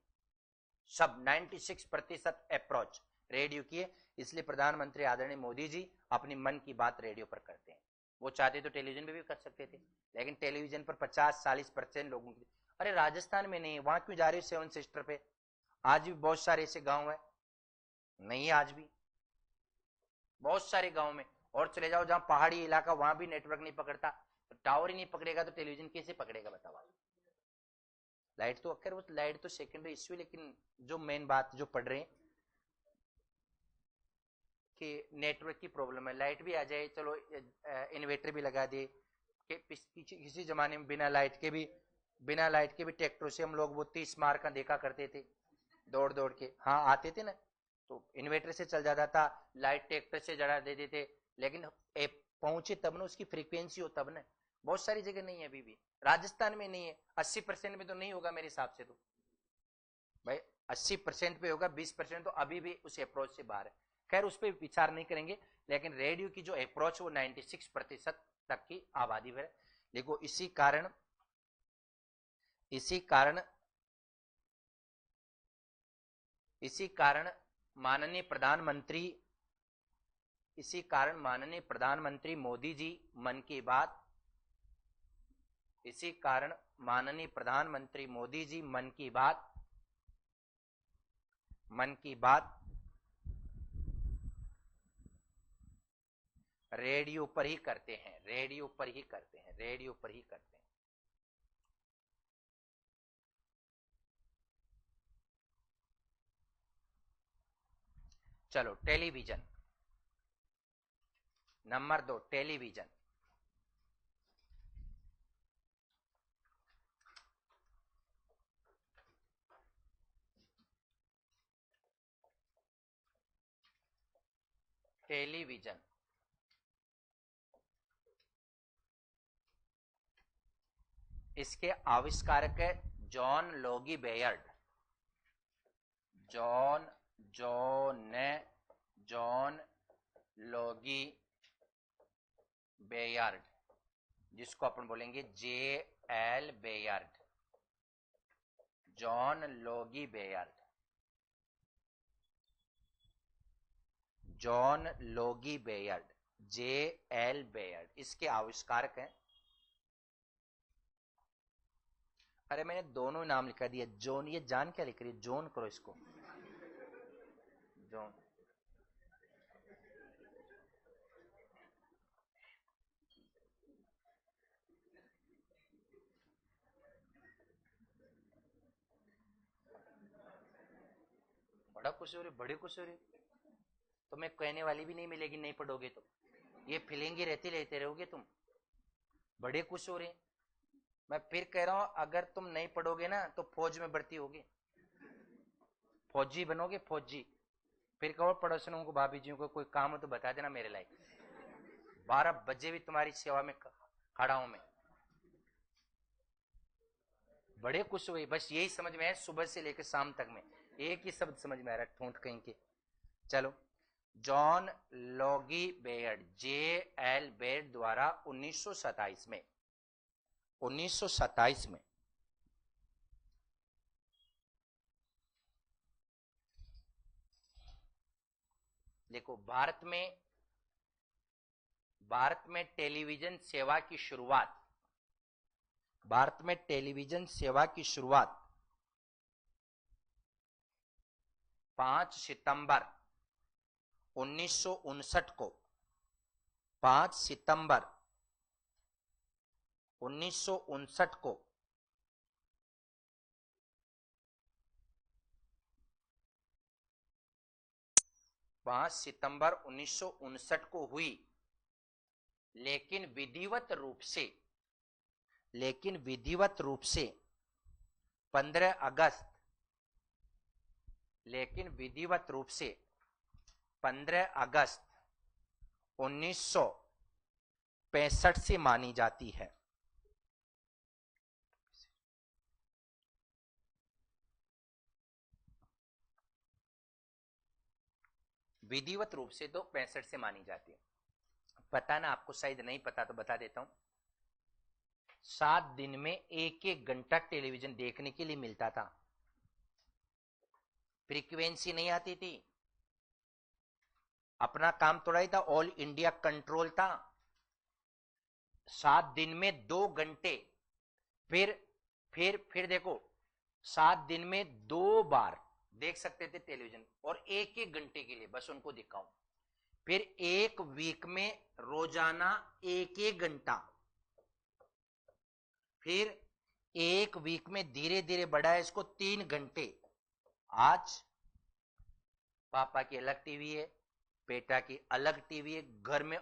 Speaker 1: सब 96% अप्रोच रेडियो की है। इसलिए प्रधानमंत्री आदरणीय मोदी जी अपनी मन की बात रेडियो पर करते हैं। वो चाहते तो टेलीविजन पे भी कर सकते थे, लेकिन टेलीविजन पर 50-40% लोगों की। अरे राजस्थान में नहीं है, वहां क्यों जा रहे हो 7 सिस्टर पे? आज भी बहुत सारे ऐसे गांव है, नहीं है आज भी बहुत सारे गांव में। और चले जाओ जहां पहाड़ी इलाका, वहां भी नेटवर्क नहीं पकड़ता। तो टावर ही नहीं पकड़ेगा तो टेलीविजन कैसे पकड़ेगा बताओ? लाइट तो अक्सर, वो लाइट तो सेकेंडरी इश्यू, लेकिन जो मेन बात जो पढ़ रहे हैं कि नेटवर्क की प्रॉब्लम है, लाइट भी आ जाए, चलो इन्वर्टर भी लगा दे कि पीछे किसी जमाने में बिना लाइट के भी, बिना लाइट के भी ट्रैक्टर से हम लोग वो 30 मार का देखा करते थे, दौड़ दौड़ के, हाँ आते थे ना, तो इन्वर्टर से चल जाता था, लाइट ट्रैक्टर से जड़ा देते थे। लेकिन पहुंचे तब ना, उसकी फ्रीक्वेंसी हो तब ना। बहुत सारी जगह नहीं है अभी भी, राजस्थान में नहीं है, 80% में तो नहीं होगा मेरे हिसाब से। तो भाई 80% पे होगा, 20% तो अभी भी उस अप्रोच से बाहर है। खैर उस पर विचार नहीं करेंगे, लेकिन रेडियो की जो अप्रोच वो 96% तक की आबादी पर है। देखो इसी कारण, इसी कारण, इसी कारण माननीय प्रधानमंत्री, इसी कारण माननीय प्रधानमंत्री मोदी जी मन की बात, इसी कारण माननीय प्रधानमंत्री मोदी जी मन की बात, मन की बात रेडियो पर ही करते हैं, रेडियो पर ही करते हैं, रेडियो पर ही करते हैं। चलो टेलीविजन, नंबर 2 टेलीविजन। टेलीविजन इसके आविष्कारक है John Logie Baird, John John John Logie Baird, जिसको अपन बोलेंगे JL Baird, John Logie Baird, John Logie Baird. J L Baird इसके आविष्कारक हैं। अरे मैंने दोनों नाम लिखा दिया, जॉन, ये जान क्या लिख रही है, जॉन करो इसको, जॉन। बड़ा खुश हो रही, बड़ी खुश हो रही, तुम्हें कहने वाली भी नहीं मिलेगी नहीं पढ़ोगे तो, ये फीलिंग ही रहती लेते रहोगे तुम। बड़े खुश हो रहे, मैं फिर कह रहा हूं, अगर तुम नहीं पढ़ोगे ना तो फौज में भर्ती होगे, फौजी बनोगे, फौजी। फिर कहो पड़ोसियों को, भाभी जी को कोई काम हो तो बता देना मेरे लायक, 12 बजे भी तुम्हारी सेवा में खड़ा हूं मैं। बड़े खुश हुए, बस यही समझ में आया सुबह से लेकर शाम तक में, एक ही शब्द समझ में आ रहा है, ठूंठ कहीं के। चलो, जॉन लॉगी बेयर्ड, जे एल बेयर्ड द्वारा 1927 में, 1927 में देखो, भारत में टेलीविजन सेवा की शुरुआत, भारत में टेलीविजन सेवा की शुरुआत 5 सितंबर 1959 को, 5 सितंबर 1959 को 5 सितंबर 1959 को हुई, लेकिन विधिवत रूप से, 15 अगस्त, लेकिन विधिवत रूप से 15 अगस्त 1965 से मानी जाती है। विधिवत रूप से तो 65 से मानी जाती है। पता ना आपको, शायद नहीं पता तो बता देता हूं, 7 दिन में 1-1 घंटा टेलीविजन देखने के लिए मिलता था, फ्रीक्वेंसी नहीं आती थी, अपना काम थोड़ा ही था, ऑल इंडिया कंट्रोल था। 7 दिन में 2 घंटे, फिर देखो, 7 दिन में 2 बार देख सकते थे टेलीविजन, और 1-1 घंटे के लिए बस उनको दिखाऊं। फिर 1 वीक में रोजाना 1-1 घंटा, फिर 1 वीक में धीरे धीरे बढ़ाया इसको 3 घंटे। आज पापा की अलग टीवी है, बेटा की अलग टीवी है, घर में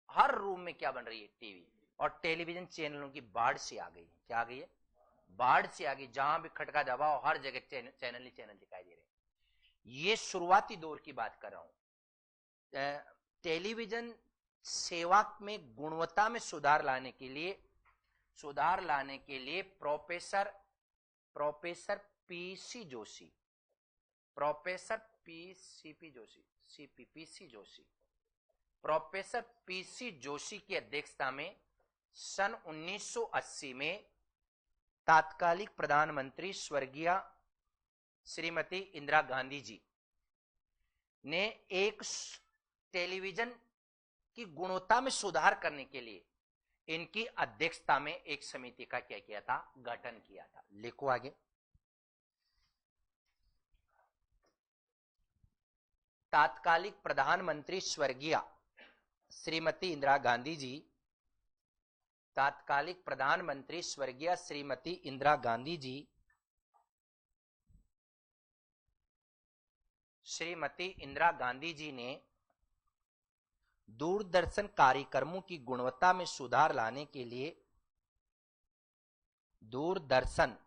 Speaker 1: हर रूम में क्या बन रही है, टीवी, और टेलीविजन चैनलों की बाढ़ से आ गई है। क्या आ गई है, बाढ़ से आ गई, जहां भी खटका दबाओ हर जगह चैनल ही चैनल दिखाई दे रहे हैं। ये शुरुआती दौर की बात कर रहा हूं। टेलीविजन सेवा में गुणवत्ता में सुधार लाने के लिए professor PC Joshi, professor PCP Joshi, PC Joshi, professor PC Joshi की अध्यक्षता में सन 1980 में तात्कालिक प्रधानमंत्री स्वर्गीय श्रीमती इंदिरा गांधी जी ने एक टेलीविजन की गुणवत्ता में सुधार करने के लिए इनकी अध्यक्षता में एक समिति का क्या किया था, गठन किया था। लिखो आगे, तात्कालिक प्रधानमंत्री स्वर्गीय श्रीमती इंदिरा गांधी जी, तात्कालिक प्रधानमंत्री स्वर्गीय श्रीमती इंदिरा गांधी जी, श्रीमती इंदिरा गांधी जी ने दूरदर्शन कार्यक्रमों की गुणवत्ता में सुधार लाने के लिए, दूरदर्शन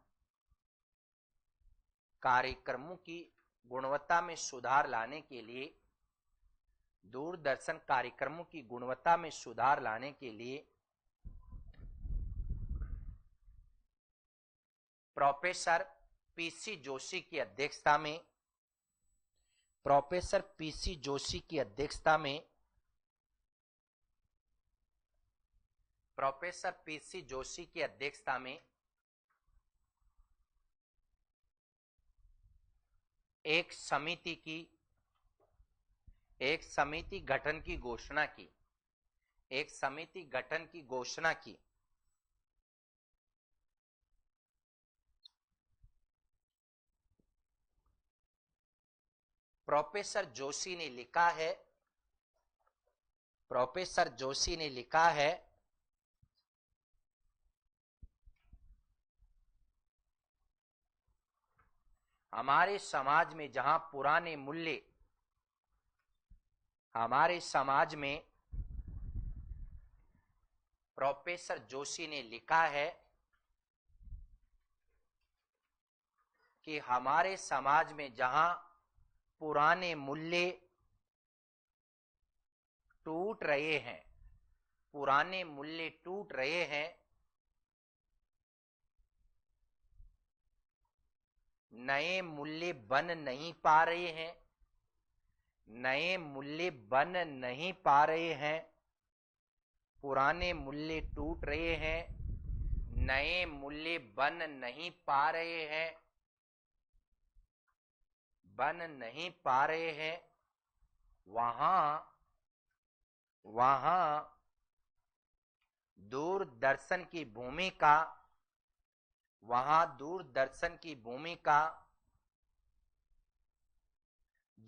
Speaker 1: कार्यक्रमों की गुणवत्ता में सुधार लाने के लिए, दूरदर्शन कार्यक्रमों की गुणवत्ता में सुधार लाने के लिए प्रोफेसर पीसी जोशी की अध्यक्षता में, प्रोफेसर पीसी जोशी की अध्यक्षता में, प्रोफेसर पीसी जोशी की अध्यक्षता में एक समिति की एक समिति गठन की घोषणा की, एक समिति गठन की घोषणा की। प्रोफेसर जोशी ने लिखा है, प्रोफेसर जोशी ने लिखा है हमारे समाज में जहां पुराने मूल्य, हमारे समाज में, प्रोफेसर जोशी ने लिखा है कि हमारे समाज में जहां पुराने मूल्य टूट रहे हैं, पुराने मूल्य टूट रहे हैं, नए मूल्य बन नहीं पा रहे हैं, नए मूल्य बन नहीं पा रहे हैं, पुराने मूल्य टूट रहे हैं, नए मूल्य बन नहीं पा रहे हैं, बन नहीं पा रहे हैं, वहां दूरदर्शन की भूमिका, वहां दूरदर्शन की भूमिका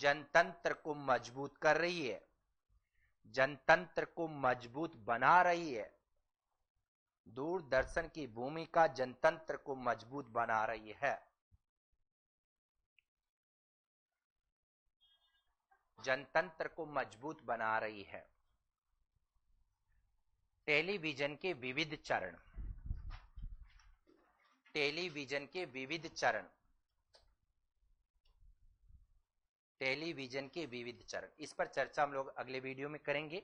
Speaker 1: जनतंत्र को मजबूत कर रही है, जनतंत्र को मजबूत बना रही है। दूरदर्शन की भूमिका जनतंत्र को मजबूत बना रही है, जनतंत्र को मजबूत बना रही है। टेलीविजन के विविध चरण, टेलीविजन के विविध चरण, टेलीविजन के विविध चरण, इस पर चर्चा हम लोग अगले वीडियो में करेंगे।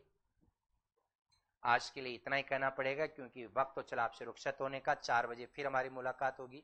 Speaker 1: आज के लिए इतना ही कहना पड़ेगा क्योंकि वक्त तो चला आपसे रुखसत होने का। 4 बजे फिर हमारी मुलाकात होगी।